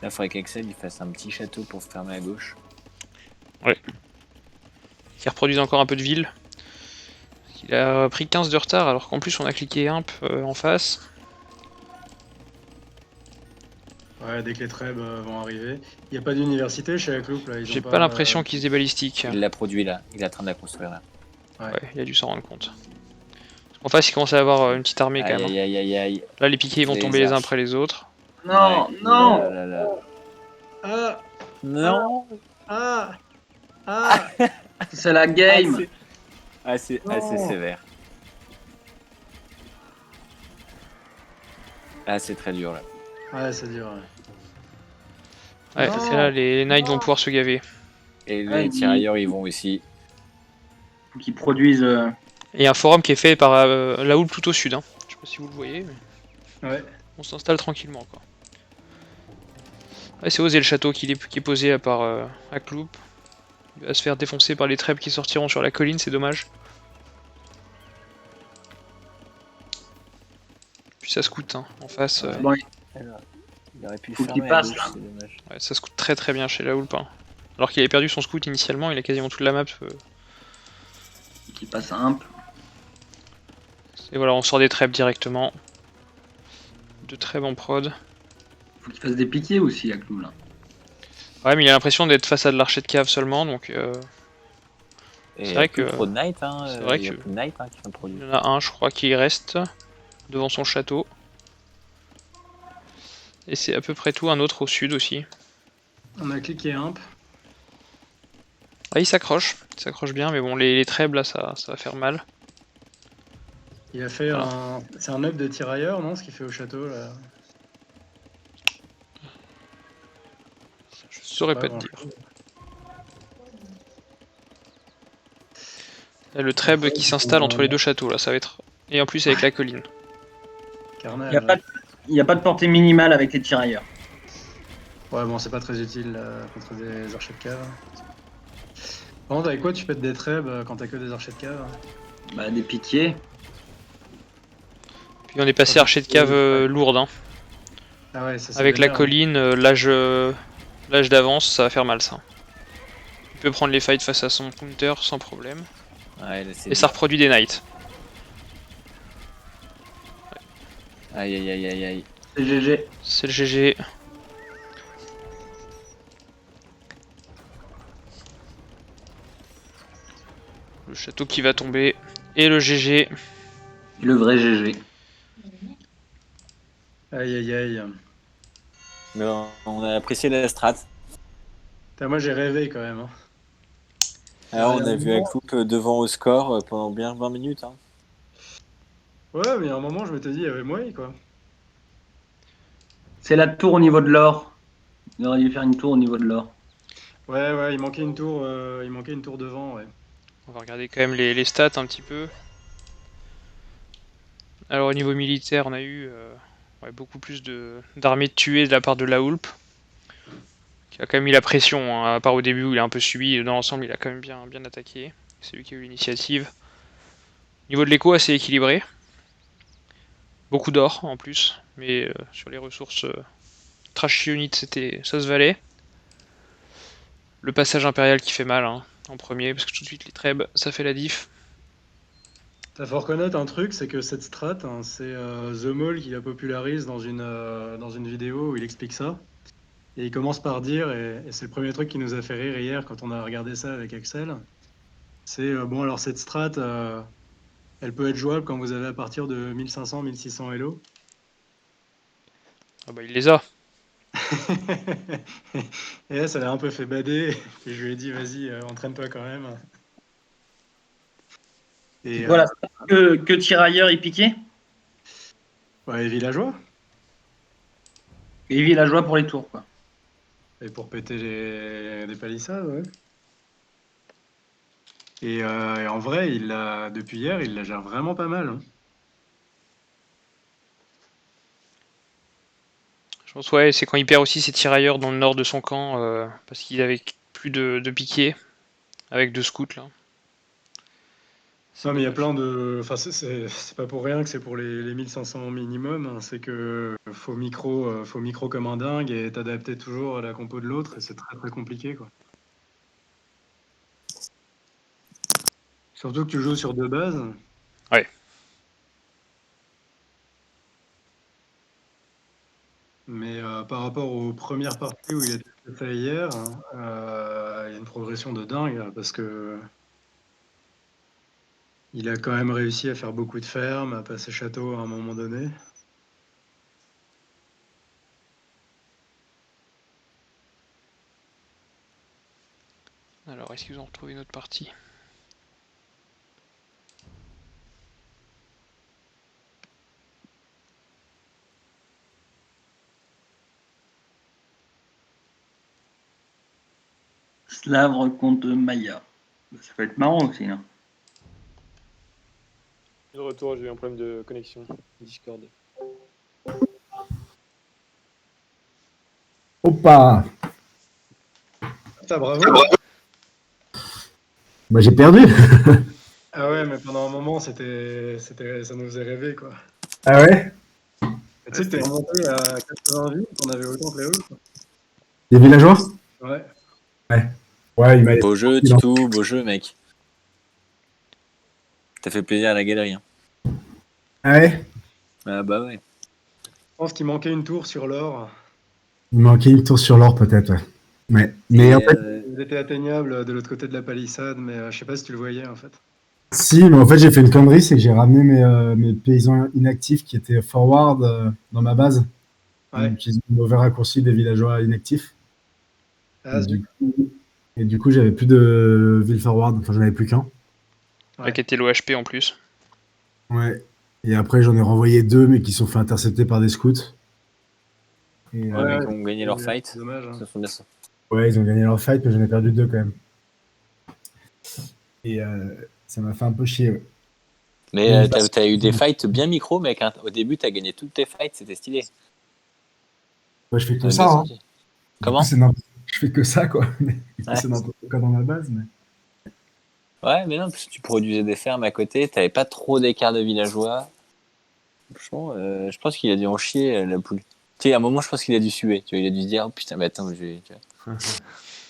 Là, il faudrait qu'Axel il fasse un petit château pour fermer à gauche. Qui reproduisent encore un peu de ville. Il a pris 15 de retard alors qu'en plus on a cliqué imp en face. Ouais, dès que les trèbes vont arriver. Il n'y a pas d'université chez la Cloupe là. Ils J'ai ont pas l'impression qu'ils aient des balistiques. Il l'a produit là, il est en train de la construire là. Ouais, il a dû s'en rendre compte. En face, il commence à avoir une petite armée quand Aïe même. aïe aïe aïe aïe. Là, les piquets ils vont Les tomber les uns arches. après les autres. Non, Ouais. non. Là, là, là. Ah Non. Ah Ah C'est la game. Assez sévère. Ah, c'est très dur là. Ouais, c'est dur. Ouais, Non. c'est là, les knights vont pouvoir se gaver. Et Ouais, les tirailleurs ils vont aussi. Qui produisent. Et un forum qui est fait par la houle tout au sud. Hein. Je sais pas si vous le voyez, mais Ouais. on s'installe tranquillement. Quoi. Ouais, c'est osé le château qui est posé à part Akloup. Il va se faire défoncer par les trèbes qui sortiront sur la colline, c'est dommage. Puis ça scoute hein, en face. Bon, Alors, il aurait pu Faut fermer qu'il à passe, gauche, là. c'est dommage. Ouais, ça scoute très très bien chez la houle. Alors qu'il avait perdu son scout initialement, il a quasiment toute la map. qui passe à imp. Et voilà, on sort des trèbes directement. Deux trèbes en prod. Faut qu'il fasse des piquiers aussi, à Clou, là. Ouais, mais il a l'impression d'être face à de l'archer de cave seulement, donc Et C'est il y a vrai plus que- trop de Knight, hein. c'est vrai Il y a que- plus de Knight hein, qui sont il produits. y en a un, je crois, qui reste devant son château. Et c'est à peu près tout, un autre au sud aussi. On a cliqué imp. Ah, il s'accroche bien, mais bon, les trèbes là, ça va faire mal. Il a fait Voilà. un. C'est un up de tirailleurs, non? Ce qu'il fait au château là. Je saurais Pas pas te grand dire. chose. Là, le trèbe qui s'installe entre les deux châteaux, là, ça va être. Et en plus avec la colline. Carnage. Il n'y a pas de portée minimale avec les tirailleurs. Ouais, bon, c'est pas très utile contre des archers de cave. Par contre, avec quoi tu pètes des trèbes quand t'as que des archers de cave? Bah, des piquiers. Puis on est passé archer de cave lourde, hein. Ah ouais, ça Avec la vénère, hein. colline, l'âge d'avance, ça va faire mal ça. Il peut prendre les fights face à son counter sans problème. Ouais, là, c'est Et ça dur. reproduit des knights. Aïe aïe aïe aïe aïe. C'est GG. C'est le GG. Le château qui va tomber. Et le GG. Le vrai GG. Aïe aïe aïe. Mais on a apprécié la strat. Putain, moi j'ai rêvé quand même. Hein. Alors, on a vu Akloup devant au score pendant bien 20 minutes. Hein. Ouais, mais à un moment je m'étais dit, il y avait moyen quoi. C'est la tour au niveau de l'or. Il aurait dû faire une tour au niveau de l'or. Ouais, il manquait une tour devant, ouais. On va regarder quand même les stats un petit peu. Alors au niveau militaire, on a eu ouais, beaucoup plus d'armées tuées de la part de la Hulp. Qui a quand même mis la pression, hein, à part au début où il a un peu subi. Dans l'ensemble, il a quand même bien attaqué. C'est lui qui a eu l'initiative. Niveau de l'écho, assez équilibré. Beaucoup d'or en plus, mais sur les ressources Trash Unit, ça se valait. Le passage impérial qui fait mal hein, en premier, parce que tout de suite les trèbes, ça fait la diff. T'as faut reconnaître un truc, c'est que cette strat, hein, c'est The Maul qui la popularise dans une vidéo où il explique ça. Et il commence par dire, et c'est le premier truc qui nous a fait rire hier quand on a regardé ça avec Axel, c'est bon alors cette strat, elle peut être jouable quand vous avez à partir de 1500-1600 Elo. Ah bah il les a. Et là, ça l'a un peu fait bader. Et je lui ai dit, vas-y, entraîne-toi quand même. Et Voilà, que tirailleurs et piqués. ouais, et villageois. Et villageois pour les tours, quoi. Et pour péter des palissades, ouais. Et en vrai, depuis hier, il la gère vraiment pas mal, hein. Je pense ouais, c'est quand il perd aussi ses tirailleurs dans le nord de son camp, parce qu'il avait plus de piquets, avec 2 scouts là. Non, mais il y a plein de. Enfin, c'est pas pour rien que c'est pour les 1500 minimum, hein. C'est que faut micro comme un dingue et t'adapter toujours à la compo de l'autre. Et c'est très très compliqué, quoi. Surtout que tu joues sur 2 bases. Ouais. Mais par rapport aux premières parties où il a testé ça hier, hein, il y a une progression de dingue parce que il a quand même réussi à faire beaucoup de fermes, à passer château à un moment donné. Alors, est-ce qu'ils ont retrouvé une autre partie? Slavre contre Maya. Ça peut être marrant aussi. Hein. De retour, j'ai eu un problème de connexion Discord. Opa! Ah, bravo! Bah, j'ai perdu! Ah ouais, mais pendant un moment, ça nous faisait rêver, quoi. Ah ouais? Et tu sais que t'es remonté à 80 vies, on avait autant que les autres. Des villageois? Ouais. Ouais, il m'a Beau jeu, Titou, beau jeu, mec. T'as fait plaisir à la galerie. Hein. Ah ouais? Ah bah ouais. Je pense qu'il manquait une tour sur l'or. Il manquait une tour sur l'or, peut-être, ouais. Ouais. Mais Et, en fait, Il était atteignable de l'autre côté de la palissade, mais je sais pas si tu le voyais, en fait. si, mais en fait, j'ai fait une connerie, c'est que j'ai ramené mes paysans inactifs qui étaient forward dans ma base. Ouais. Donc, ils ont un mauvais raccourci des villageois inactifs. Ah, Et du coup, j'avais plus de ville forward, enfin, j'en avais plus qu'un. Ouais. Qui était l'OHP en plus. Ouais. Et après, j'en ai renvoyé 2, mais qui sont fait intercepter par des scouts. Et, ouais, mais qui ont gagné leur fight. C'est dommage. Hein. Ça fait bien ça. ouais, ils ont gagné leur fight, mais j'en ai perdu 2 quand même. Et ça m'a fait un peu chier, ouais. Mais t'as eu des fights bien micro, mec. Hein. Au début, t'as gagné toutes tes fights, c'était stylé. Ouais, je fais que T'as ça, bien hein. senti. Comment? Je fais que ça, quoi. Ouais. C'est n'importe quoi dans ma base, mais... Ouais, mais non, parce que tu produisais des fermes à côté, t'avais pas trop d'écart de villageois. Franchement, je pense qu'il a dû en chier, la poule. Tu sais, à un moment, je pense qu'il a dû suer. Tu vois, il a dû se dire, oh putain, mais attends, je vais. Tu vois.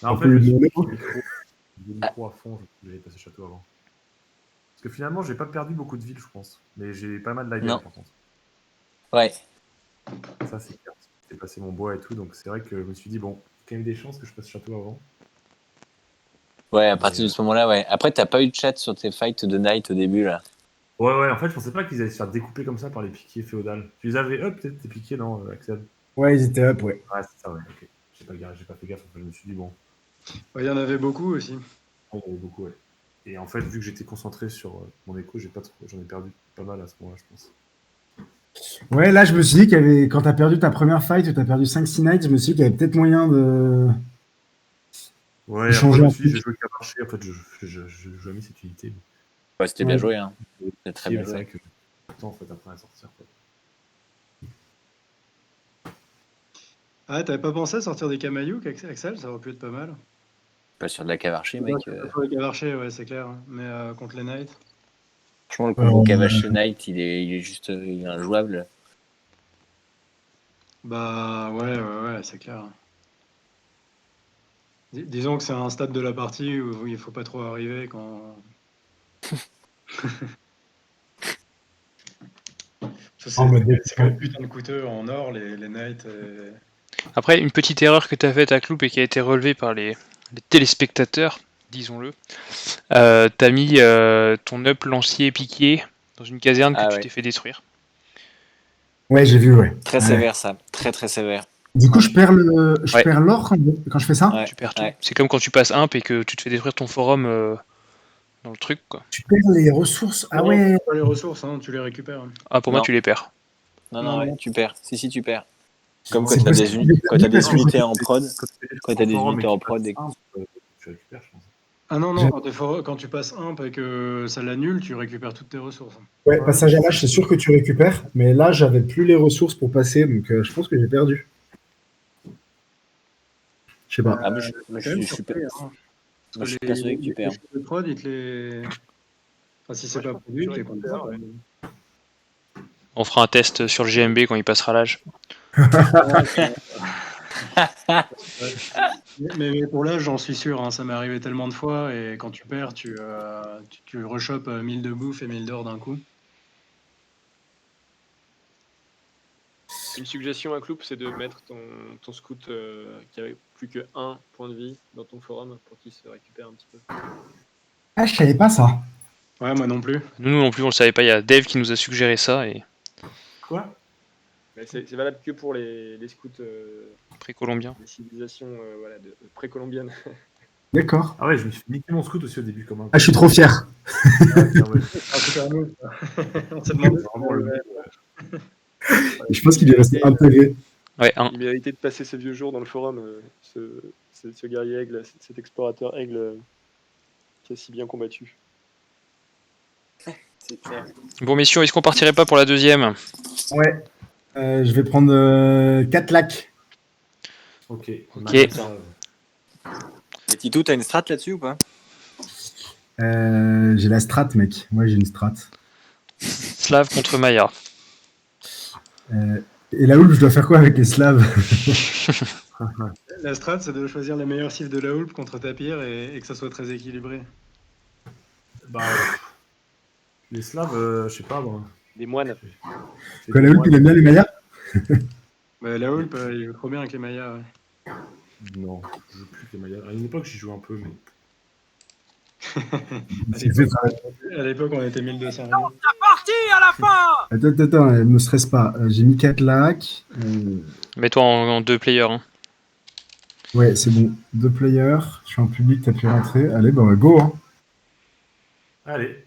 Non, en fait, je me suis mis le micro à fond, je vais passer château avant. Parce que finalement, j'ai pas perdu beaucoup de villes, je pense. Mais j'ai pas mal de la guerre, Non. par contre. Ouais. Ça, c'est clair. J'ai passé mon bois et tout, donc c'est vrai que je me suis dit, bon, il y a quand même des chances que je passe château avant. Ouais, à partir de ce moment-là, ouais. Après, t'as pas eu de chat sur tes fights de night au début, là. Ouais, en fait, je pensais pas qu'ils allaient se faire découper comme ça par les piquiers féodales. Tu les avais up, peut-être, tes piquiers, non, Axel? Ouais, ils étaient up, ouais. Ouais, c'est ça, ouais, ok. J'ai pas fait gaffe, enfin, je me suis dit, bon. Ouais, il y en avait beaucoup aussi. Il y en avait beaucoup, ouais. Et en fait, vu que j'étais concentré sur mon écho, j'en ai perdu pas mal à ce moment-là, je pense. Ouais, là, je me suis dit quand t'as perdu ta première fight ou t'as perdu 5-6 nights, je me suis dit qu'il y avait peut-être moyen de... Ouais, après, changer je me un suis dit, peu. je vais jouer qu'à marcher, en fait, je mis cette unité. Ouais, c'était bien joué, hein. C'était très bien C'est vrai joué. que temps, en fait, après à sortir, quoi. Ah, t'avais pas pensé à sortir des Camayouk, Axel? Ça aurait pu être pas mal. Pas sur de la Cavarché, mec. Contre les Cavarché, ouais, c'est clair. Mais contre les Knights. Franchement, le combo Cavarché Knight, il est juste il est injouable. Bah ouais, c'est clair. Disons que c'est un stade de la partie où il faut pas trop arriver quand. C'est Oh, mais quand même putain de coûteux en or, les Knights. Après, une petite erreur que tu as faite à Cloup et qui a été relevée par les téléspectateurs, disons-le. T'as mis ton up lancier piqué dans une caserne que tu t'es fait détruire. Ouais, j'ai vu, ouais. Très sévère, ça. Très, très sévère. Du coup, je perds l'or quand je fais ça. Ouais. Tu perds tout. C'est comme quand tu passes imp et que tu te fais détruire ton forum dans le truc, quoi. Tu perds les ressources. Ah ouais. Non, pas les ressources, hein, tu les récupères. Ah, pour moi, tu les perds. Non, tu perds. Si, tu perds. Comme C'est quand t'as possible. des unités en prod. Quand t'as des Forum unités et en que tu prod. passes un, tu récupères, je pense. Ah non, quand tu passes imp et que ça l'annule, tu récupères toutes tes ressources. Ouais, passage à l'âge, c'est sûr que tu récupères. Mais là, j'avais plus les ressources pour passer, donc je pense que j'ai perdu. Je sais pas. Ah, je suis persuadé que tu perds. Les prod, ils te les. Enfin, si c'est pas produit, t'es content. On fera un test sur le GMB quand il passera l'âge. Mais pour l'âge, j'en suis sûr, hein, ça m'est arrivé tellement de fois, et quand tu perds, tu rechopes 1000 de bouffe et 1000 d'or d'un coup. Une suggestion à Cloup, c'est de mettre ton scout qui avait plus que 1 point de vie dans ton forum pour qu'il se récupère un petit peu. Ah, je savais pas ça. Ouais, moi non plus. Nous non plus, on le savait pas. Il y a Dave qui nous a suggéré ça. Et Quoi? Mais c'est valable que pour les scouts précolombiens. des civilisations précolombiennes. D'accord. Ah ouais, je me suis niqué mon scout aussi au début comme un. Ah, je suis trop fier. Ah, super move. On s'est demandé. Vraiment le mec, Je pense qu'il est resté intégré. Ouais, un. Il méritait de passer ses vieux jours dans le forum, ce guerrier aigle, cet explorateur aigle qui a si bien combattu. C'est clair. Bon, messieurs, est-ce qu'on partirait pas pour la deuxième? Ouais. Je vais prendre 4 lacs. Ok. Ok. Et Titou, t'as une strat là-dessus ou pas? J'ai la strat, mec. Moi, j'ai une strat. Slav contre Maya. Et la houlpe, je dois faire quoi avec les Slaves? La strat, c'est de choisir les meilleurs cifs de la houlpe contre Tapir et que ça soit très équilibré. Bah, les Slaves, je sais pas, moi. Des moines. Quoi, la houlpe, il aime bien les Mayas? Bah, la houlpe, il joue trop bien avec les Mayas. Ouais. Non, je joue plus que les Mayas. À une époque, j'y jouais un peu, mais. À l'époque, on était 1200. Attends, ne me stresse pas. J'ai mis 4 lacs. Mets-toi en 2 players. Hein. Ouais, c'est bon. 2 players. Je suis en public, t'as pu rentrer. Allez, bah, go. Hein. Allez.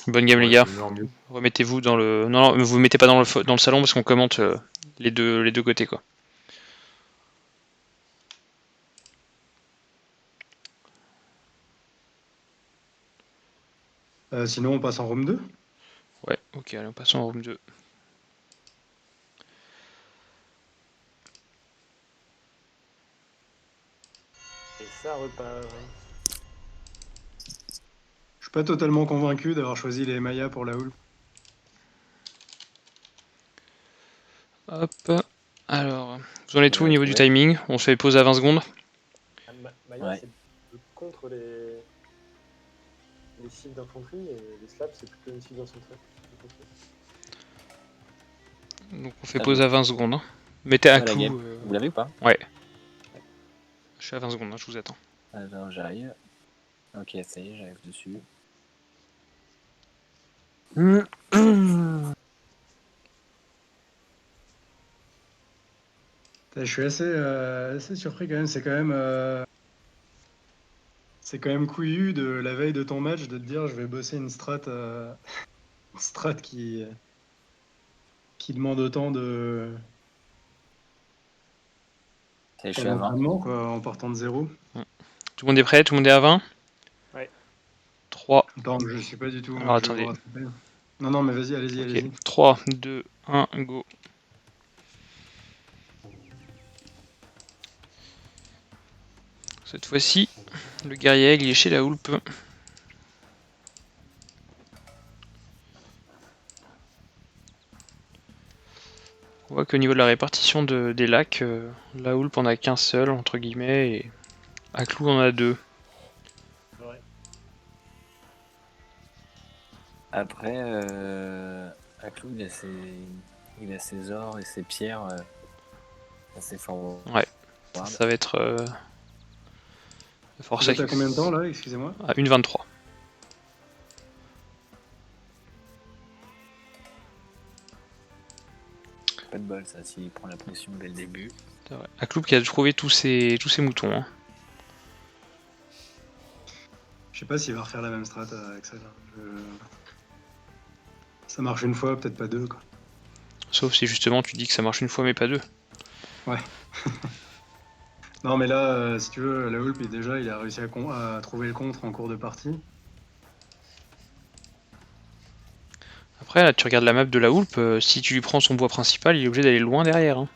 Bonne game, Ouais, les gars. c'est mieux. Remettez-vous dans le. Non, vous mettez pas dans le salon parce qu'on commente les deux côtés, quoi. Sinon, on passe en room 2. Ouais, ok, allez, on passe en room 2. Et ça repart. Je suis pas totalement convaincu d'avoir choisi les Mayas pour la houlpe. Hop. Alors, vous en êtes tout au niveau du timing? On se fait pause à 20 secondes. Maya, c'est contre les cibles d'infanterie et les Slavs, c'est plutôt une cible d'infanterie. Donc on fait pause à 20 secondes. Hein. Mettez un la clou. game. Vous l'avez ou pas? Ouais. Je suis à 20 secondes, hein, je vous attends. Alors j'arrive. Ok, ça y est, j'arrive dessus. Je suis assez surpris quand même. C'est quand même couillu de la veille de ton match de te dire je vais bosser une strat, qui demande autant de. Ça y est, je suis à 20. Quoi, en partant de 0. Tout le monde est prêt? Tout le monde est à 20? Ouais. 3. Attends, je suis pas du tout. Alors attendez. Non, mais vas-y, allez-y, Okay. allez-y. 3, 2, 1, go. Cette fois-ci, le guerrier aigle il est chez la houlpe. On voit qu'au niveau de la répartition des lacs, la houlpe en a qu'un seul, entre guillemets, et Aclou en a 2. Ouais. Après, Aclou, il a ses ors et ses pierres assez forts. Ouais. Ça va être... Vous êtes à combien de temps là, excusez-moi? À 1,23. Pas de bol ça, s'il prend la pression dès le début. Aclou qui a trouvé tous ses moutons. Hein. Je sais pas s'il va refaire la même strat avec ça. Ça marche une fois, peut-être pas deux, quoi. Sauf si justement tu dis que ça marche une fois mais pas deux. Ouais. Non, mais là, si tu veux, la houlpe, déjà, il a réussi à trouver le contre en cours de partie. Après, là, tu regardes la map de la houlpe, si tu lui prends son bois principal, il est obligé d'aller loin derrière. Hein.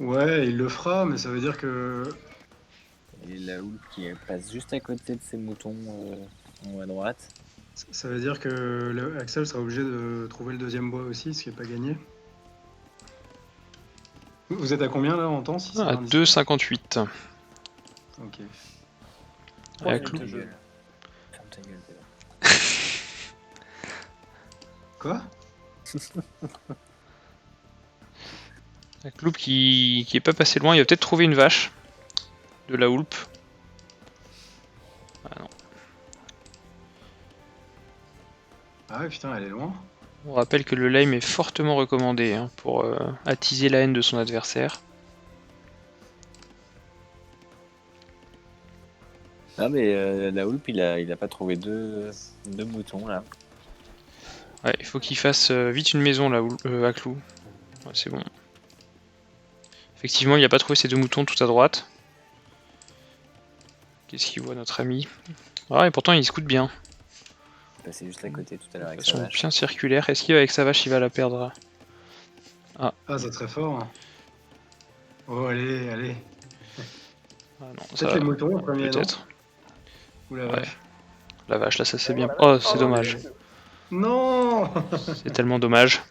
Ouais, il le fera, mais ça veut dire que... Et la houlpe qui passe juste à côté de ses moutons en haut à droite. Ça veut dire que Axel sera obligé de trouver le deuxième bois aussi, ce qui n'est pas gagné. Vous êtes à combien là en temps si À 2,58. Ok. Aclou. Ferme ta gueule, Pedro. Quoi? Aclou qui est pas passé loin, il va peut-être trouver une vache de la houlpe. Ah non. Ah ouais, putain, elle est loin. On rappelle que le lame est fortement recommandé hein, pour attiser la haine de son adversaire. Non mais la houlpe il a pas trouvé deux moutons là. Ouais, il faut qu'il fasse vite une maison là, Aclou. Ouais, c'est bon. Effectivement, il n'a pas trouvé ses 2 moutons tout à droite. Qu'est-ce qu'il voit notre ami? Ah, et pourtant il scoute bien. Il passait juste à côté tout à l'heure avec Ils sa sont vache. bien circulaires. Est-ce qu'avec sa vache il va la perdre? Ah, c'est très fort. Oh, allez, allez. Ah non, Peut-être les moutons en premier, non? peut-être. Ou la Ouais. vache? La vache là, ça c'est bien. la Oh, vache. c'est non, dommage. Non. C'est tellement dommage.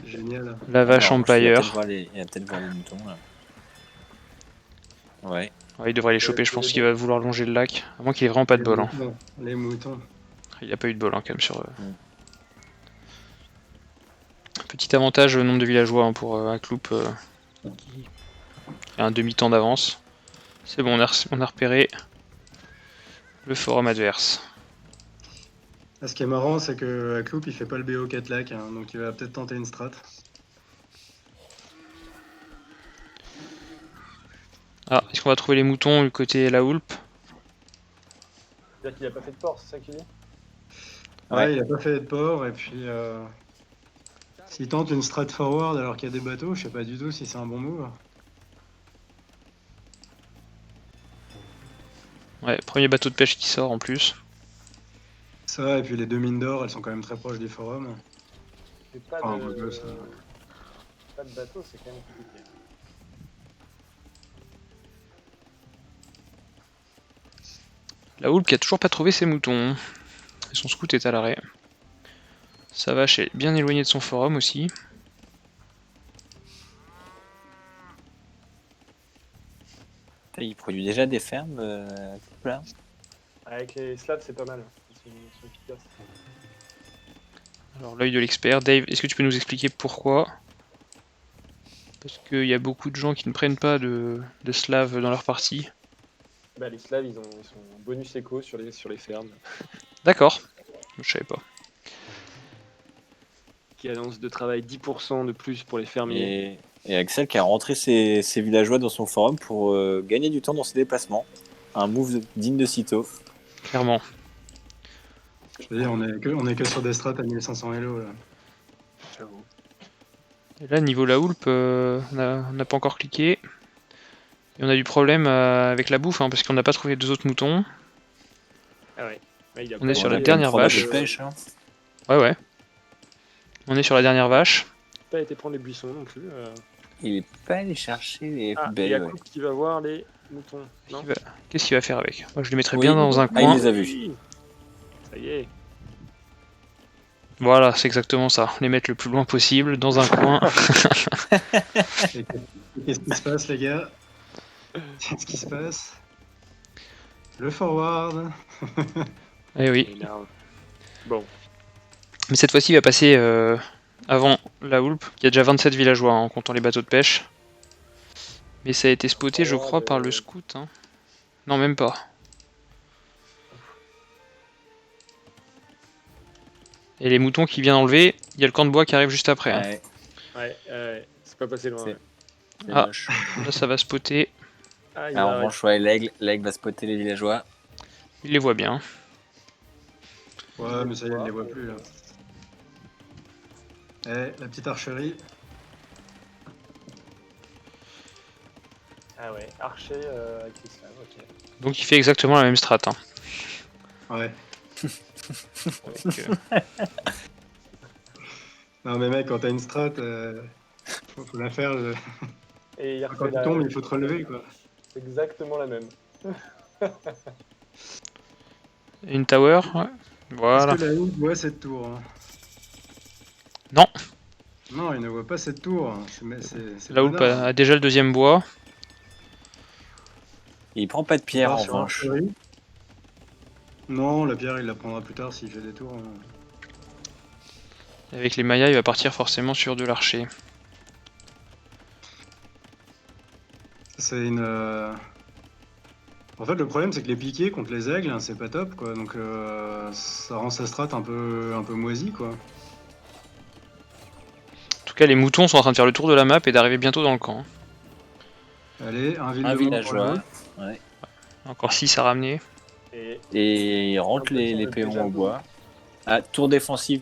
Génial. La vache En revanche, Empire. il va peut-être voir les moutons là. Ouais. Ouais, il devrait les choper, je pense qu'il va vouloir longer le lac. À moins qu'il ait vraiment pas de bol. Hein. Les moutons. Il a pas eu de bol hein, quand même sur. Petit avantage nombre de villageois hein, pour Aclou qui a un demi-temps d'avance. C'est bon, on a repéré le forum adverse. Là, ce qui est marrant, c'est que Acloup, il fait pas le BO 4 lacs, hein, donc il va peut-être tenter une strat. Ah, est-ce qu'on va trouver les moutons du côté la houlpe? C'est-à-dire qu'il a pas fait de port, c'est ça qu'il dit? Ouais, il a pas fait de port, et puis s'il tente une strat forward alors qu'il y a des bateaux, je sais pas du tout si c'est un bon move. Ouais, premier bateau de pêche qui sort en plus. Ça, et puis les 2 mines d'or, elles sont quand même très proches du forum. C'est pas, Enfin, de... ça. pas de bateau, c'est quand même compliqué. La houlpe qui a toujours pas trouvé ses moutons. Et son scout est à l'arrêt. Sa vache est bien éloignée de son forum aussi. Il produit déjà des fermes là. Avec les slabs, c'est pas mal. Ils sont efficaces. Alors l'œil de l'expert. Dave, est-ce que tu peux nous expliquer pourquoi? Parce qu'il y a beaucoup de gens qui ne prennent pas de slaves dans leur partie. Bah, les slabs, ils sont bonus éco sur les fermes. D'accord, je savais pas. Qui annonce de travail 10% de plus pour les fermiers. Et Axel qui a rentré ses villageois dans son forum pour gagner du temps dans ses déplacements. Un move digne de Cito. Clairement. Je veux dire, on est que sur des strats à 1500 Elo là. J'avoue. Et là, niveau la houlpe, on n'a pas encore cliqué. Et on a du problème avec la bouffe, hein, parce qu'on n'a pas trouvé 2 autres moutons. Ah ouais. Ouais, il a On pas est sur été- la dernière Trois bateaux vache. de pêche, hein. Ouais. On est sur la dernière vache. pas été prendre les buissons non plus. Il est pas allé chercher les Ah, il y baies, a ouais. Coupe qui va voir les moutons. Non Qu'est-ce qu'il va faire avec? Moi, je les mettrais Oui. bien dans un Ah, il coin. les a vus. Oui. Ça y est. Voilà, c'est exactement ça. Les mettre le plus loin possible, dans un coin. Et qu'est-ce qui se passe, les gars? Qu'est-ce qui se passe? Le forward. Eh oui. Énerve. Bon. Mais cette fois-ci, il va passer avant la Houlpe, qui a déjà 27 villageois, hein, en comptant les bateaux de pêche. Mais ça a été spoté, je crois, par le scout. Hein. Non, même pas. Et les moutons qu'il vient d'enlever, il y a le camp de bois qui arrive juste après. Hein. Ouais, c'est pas passé loin. C'est- Ouais. C'est Ah. moche. Là, ça va spotter. Ah, il Ah, en arrive. revanche, ouais, l'aigle va spotter les villageois. Il les voit bien. Ouais, mais ça y est, il les voit plus là. Eh, la petite archerie. Ah ouais, archer avec les slams, ok. Donc il fait exactement la même strat. Hein. Ouais. Avec, Non, mais mec, quand t'as une strat, faut la faire. Et il Quand refait tu tombes, il faut te relever, quoi. C'est exactement la même. une tower, ouais. Voilà. Est-ce que la Houlpe voit cette tour? Hein? Non. Non, il ne voit pas cette tour. C'est La Houlpe badard. a déjà le deuxième bois. Et il prend pas de Il pierre part en sur revanche. archerie. Non, la pierre, il la prendra plus tard s'il fait des tours. Hein. Avec les Mayas, il va partir forcément sur de l'archer. C'est une. En fait, le problème, c'est que les piquets contre les aigles, hein, c'est pas top, quoi. Donc, ça rend sa strat un peu moisie, quoi. En tout cas, les moutons sont en train de faire le tour de la map et d'arriver bientôt dans le camp. Allez, un Un villageois. villageois. Encore 6 à ramener. Et il rentre les L'impression péons déjà au bois. Ah, tour défensif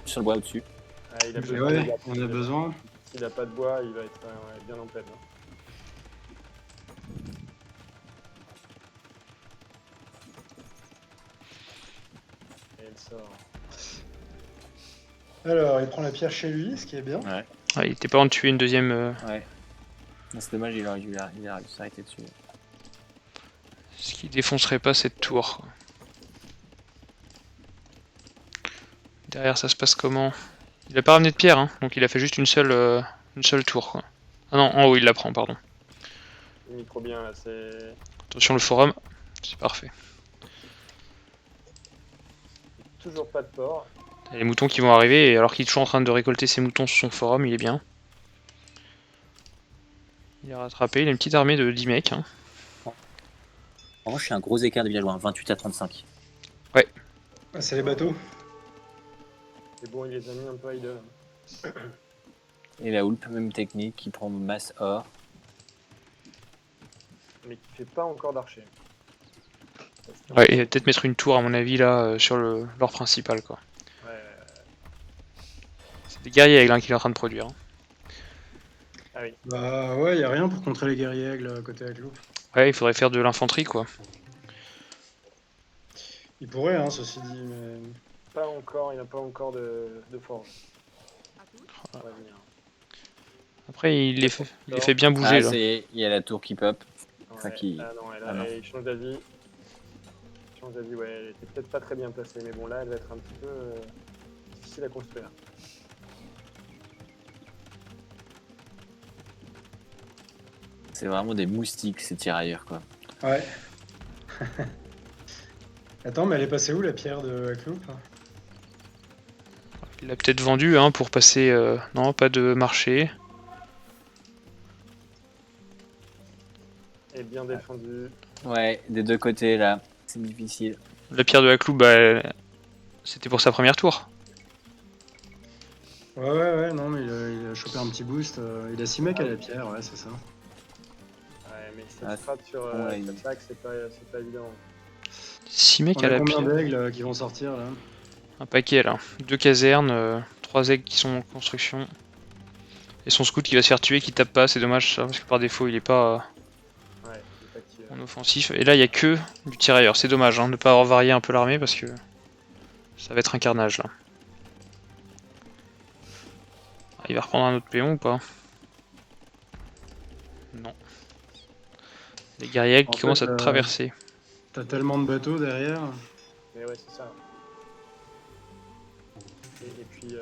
sur le bois au-dessus. Ah, il a Mais besoin ouais, de- on a besoin. S'il a pas de bois, il va être bien en peine. Hein. Et elle sort. Alors, il prend la pierre chez lui, ce qui est bien. Ah, il était pas en tuer une deuxième. Ouais. Non, c'est dommage, il aurait dû s'arrêter dessus. Ce qui défoncerait pas cette tour. Quoi. Derrière, ça se passe comment? Il a pas ramené de pierre, hein, donc il a fait juste une seule tour. Quoi. Ah non, en haut, il la prend, pardon. Il est trop bien là, c'est Attention, le forum, c'est parfait. toujours pas de port. Il y a les moutons qui vont arriver, et alors qu'il est toujours en train de récolter ses moutons sur son forum, il est bien. Il est rattrapé, il a une petite armée de 10 mecs. Hein. En revanche, c'est un gros écart de villageois, 28 à 35. Ah, c'est les bateaux. Mais bon, il les a mis un peu idle. Et la Houlpe, même technique, qui prend masse or. Mais qui fait pas encore d'archer. Ouais, il va peut-être mettre une tour, à mon avis, là, sur l'or principal, quoi. Ouais. C'est des guerriers aigles hein, qu'il est en train de produire. Hein. Ah oui. Bah ouais, y a rien pour contrer les guerriers aigles côté Agloup. Ouais, il faudrait faire de l'infanterie, quoi. Il pourrait, hein, ceci dit, mais. Pas encore, il n'a pas encore de forge. Ça va venir. Après, il les fait bien bouger, Ah, là. il y a la tour qui pop. Enfin, Ouais. qui- Ah non, elle, Ah non. elle change d'avis. Change d'avis, ouais, elle était peut-être pas très bien placée, mais bon là, elle va être un petit peu difficile à construire. C'est vraiment des moustiques, ces tirailleurs, quoi. Ouais. Attends, mais elle est passée où la pierre de Agloup? Il l'a peut-être vendu hein, pour passer... Non, pas de marché. Et bien défendu. Ouais, des deux côtés, là. C'est difficile. La pierre de la clou, bah, c'était pour sa première tour. Ouais, non, mais il a chopé un petit boost. Il a 6 mecs à la pierre, ouais, c'est ça. Ouais, mais cette Ah, strat sur bon, là, cette vague, c'est pas évident. 6 mecs On à a la combien pierre. d'aigles qui vont sortir là? Un paquet, là. 2 casernes, 3 aigles qui sont en construction. Et son scout qui va se faire tuer, qui tape pas, c'est dommage, ça, parce que par défaut, il est pas Ouais, c'est pas qui, en offensif. Et là, il y a que du tirailleur. C'est dommage hein, de ne pas avoir varié un peu l'armée, parce que ça va être un carnage, là. Ah, il va reprendre un autre péon ou pas? Les guerriers En qui fait, commencent à te traverser. T'as tellement de bateaux derrière. Mais ouais, c'est ça. Et puis,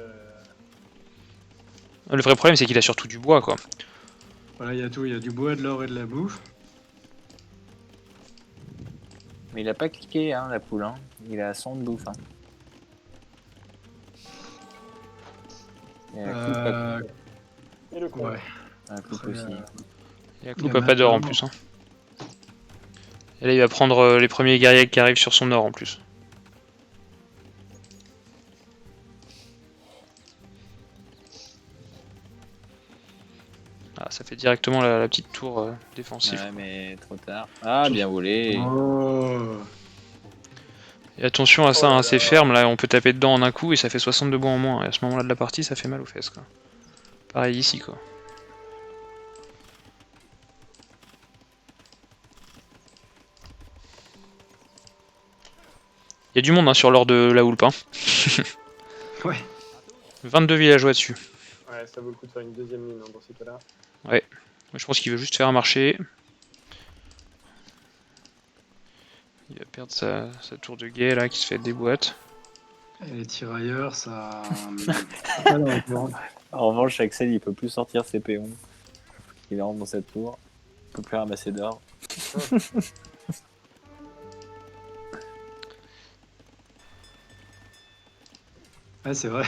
Le vrai problème, c'est qu'il a surtout du bois, quoi. Voilà, il y a tout. Il y a du bois, de l'or et de la bouffe. Mais il a pas cliqué, hein, la poule. Hein. Il a 100 de bouffe. Hein. Et la coupe a cliqué. et le coin. Ouais. La coupe Très aussi. bien. Et la Il coupe y a a pas d'or en maintenant. plus. Hein. Et là, il va prendre les premiers guerriers qui arrivent sur son or en plus. Ah, ça fait directement la petite tour défensive. Ouais, mais trop tard. Ah, bien volé. Oh. Et attention à ça, Oh là hein, c'est là. ferme, là on peut taper dedans en un coup et ça fait 62 points en moins. Et à ce moment-là de la partie, ça fait mal aux fesses, quoi. Pareil ici, quoi. Il y a du monde hein, sur l'or de la Houlpe. Hein. Ouais. 22 villageois dessus. Ouais, ça vaut le coup de faire une deuxième ligne hein, dans ces cas-là. Ouais. Moi, je pense qu'il veut juste faire un marché. Il va perdre sa tour de guet là qui se fait des boîtes. Et les tirailleurs, ça. Pas dans les plans. En revanche, Axel, il peut plus sortir ses péons. Il rentre dans cette tour. Il peut plus ramasser d'or. Ouais, c'est vrai.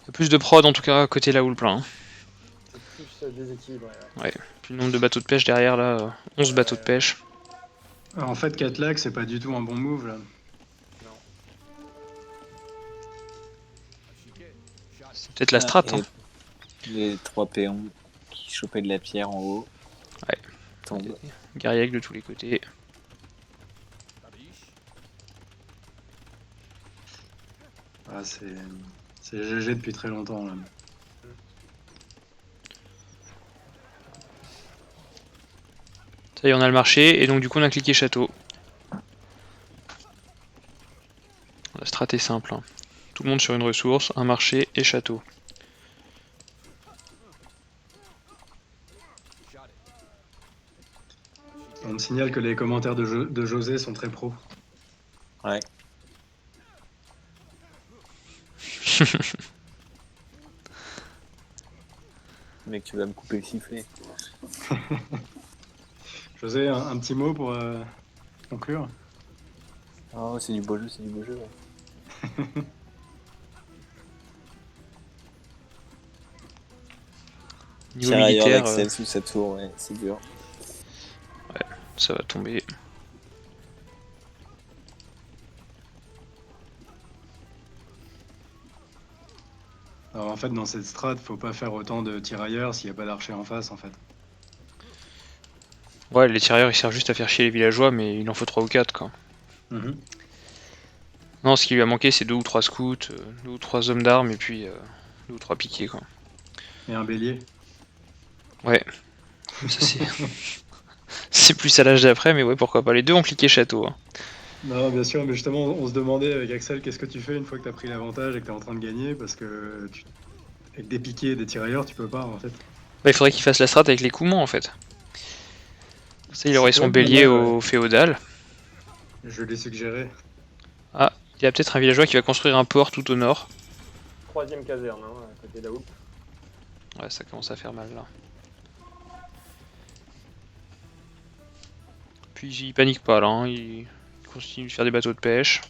Il y a plus de prod en tout cas côté la Houlpe. Hein. C'est plus déséquilibré. Ouais. Puis le nombre de bateaux de pêche derrière là, 11 bateaux de pêche. En fait, 4 lacs, c'est pas du tout un bon move là. C'est peut-être la strat. Hein. Et les 3 péons qui chopaient de la pierre en haut. Ouais. Tombent. Guerrier de tous les côtés. Ah, c'est GG depuis très longtemps là. Ça y est, on a le marché et donc du coup on a cliqué château. La strat est simple. Hein. Tout le monde sur une ressource, un marché et château. On me signale que les commentaires de José sont très pros. Ouais. Mec, tu vas me couper le sifflet. José, un petit mot pour conclure. Oh, c'est du beau jeu, c'est du beau jeu. Ouais. Niveau Tirailleur militaire, d'Axel sous cette tour, ouais, c'est dur. ça va tomber. Alors, en fait, dans cette strat, faut pas faire autant de tirailleurs s'il n'y a pas d'archers en face en fait. Ouais, les tirailleurs ils servent juste à faire chier les villageois, mais il en faut 3 ou 4 quoi. Mhm. Non, ce qui lui a manqué c'est 2 ou 3 scouts, 2 ou 3 hommes d'armes et puis 2 ou 3 piquets quoi. Et un bélier. Ouais. Ça c'est. C'est plus à l'âge d'après, mais ouais, pourquoi pas. Les deux ont cliqué château. Hein. Non, bien sûr, mais justement, on se demandait avec Axel qu'est-ce que tu fais une fois que tu as pris l'avantage et que tu es en train de gagner, parce que avec des piquets et des tirailleurs, tu peux pas en fait. Bah, il faudrait qu'il fasse la strat avec les Coumans en fait. Ça, il aurait C'est son pas bélier mal, au féodal. Je l'ai suggéré. Ah, il y a peut-être un villageois qui va construire un port tout au nord. Troisième caserne, hein, à côté de la Houlpe. Ouais, ça commence à faire mal là. Puis il panique pas là, hein. Il continue de faire des bateaux de pêche.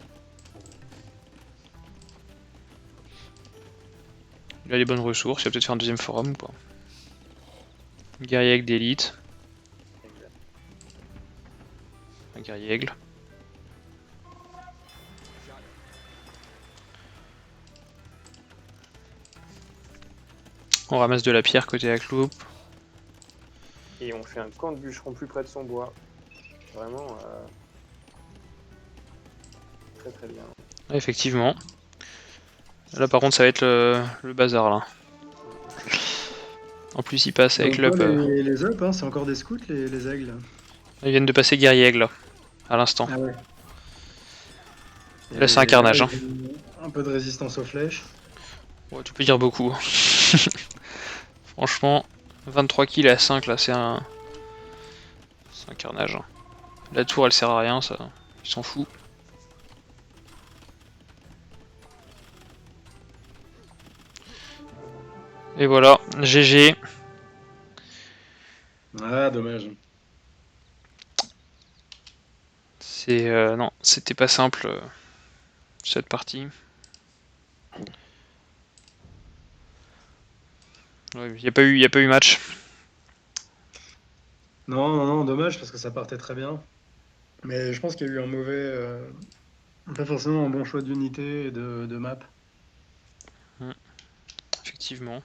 Il a les bonnes ressources, il va peut-être faire un deuxième forum ou pas. Guerrier avec d'élite. Un guerrier aigle. On ramasse de la pierre côté la cloupe. Et on fait un camp de bûcheron plus près de son bois. Vraiment très très bien. Ouais, effectivement. Là par contre ça va être le bazar là. En plus il passe avec Donc, l'up. les up, hein, c'est encore des scouts les aigles. Ils viennent de passer guerrier aigle là, à l'instant. Ah ouais. Là, c'est un carnage, hein. Un peu de résistance aux flèches. Ouais, tu peux dire beaucoup. Franchement, 23 kills à 5, là, c'est un carnage, hein. La tour, elle sert à rien, ça. Il s'en fout. Et voilà, GG. Ah, dommage. Non, c'était pas simple, cette partie. Il n'y a pas eu match. Non, dommage parce que ça partait très bien. Mais je pense qu'il y a eu un pas forcément un bon choix d'unité et de map. Effectivement.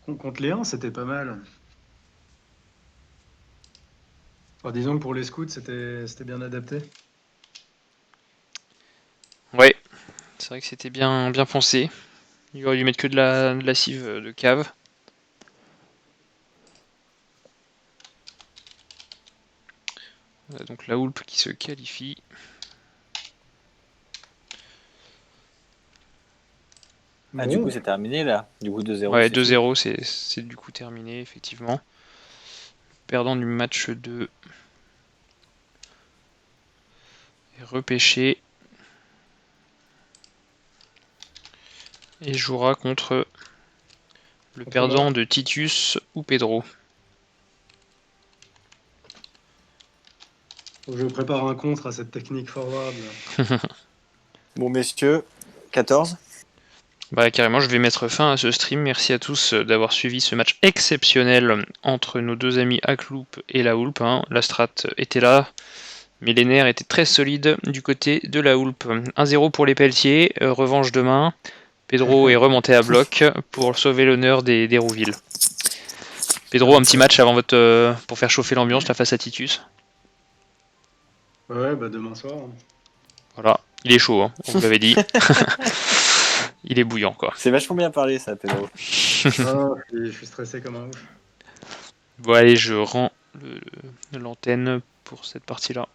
Contre les 1, c'était pas mal. Enfin, disons que pour les scouts, c'était bien adapté. Ouais, c'est vrai que c'était bien pensé. Il aurait dû mettre que de la cive de cave. Donc la Hulp qui se qualifie. Ah, du coup, c'est terminé là. Du coup, 2-0. Ouais, c'est fini. 2-0, c'est du coup terminé, effectivement. Perdant du match 2 est repêché. Et jouera contre le perdant de Titus ou Pedro. Faut que je prépare un contre à cette technique forward. Là. Bon, messieurs, 14. Bah carrément, je vais mettre fin à ce stream. Merci à tous d'avoir suivi ce match exceptionnel entre nos deux amis Hackloop et la Hulp, hein. La strat était là, mais les nerfs étaient très solides du côté de la Hulp. 1-0 pour les Pelletiers, revanche demain. Pedro est remonté à bloc pour sauver l'honneur des Rouville. Pedro, un petit match avant pour faire chauffer l'ambiance là, face à Titus. Ouais, bah demain soir. Voilà, il est chaud, hein, on vous l'avait dit. Il est bouillant, quoi. C'est vachement bien parlé, ça, Pedro. Je suis stressé comme un ouf. Bon, allez, je rends l'antenne pour cette partie-là.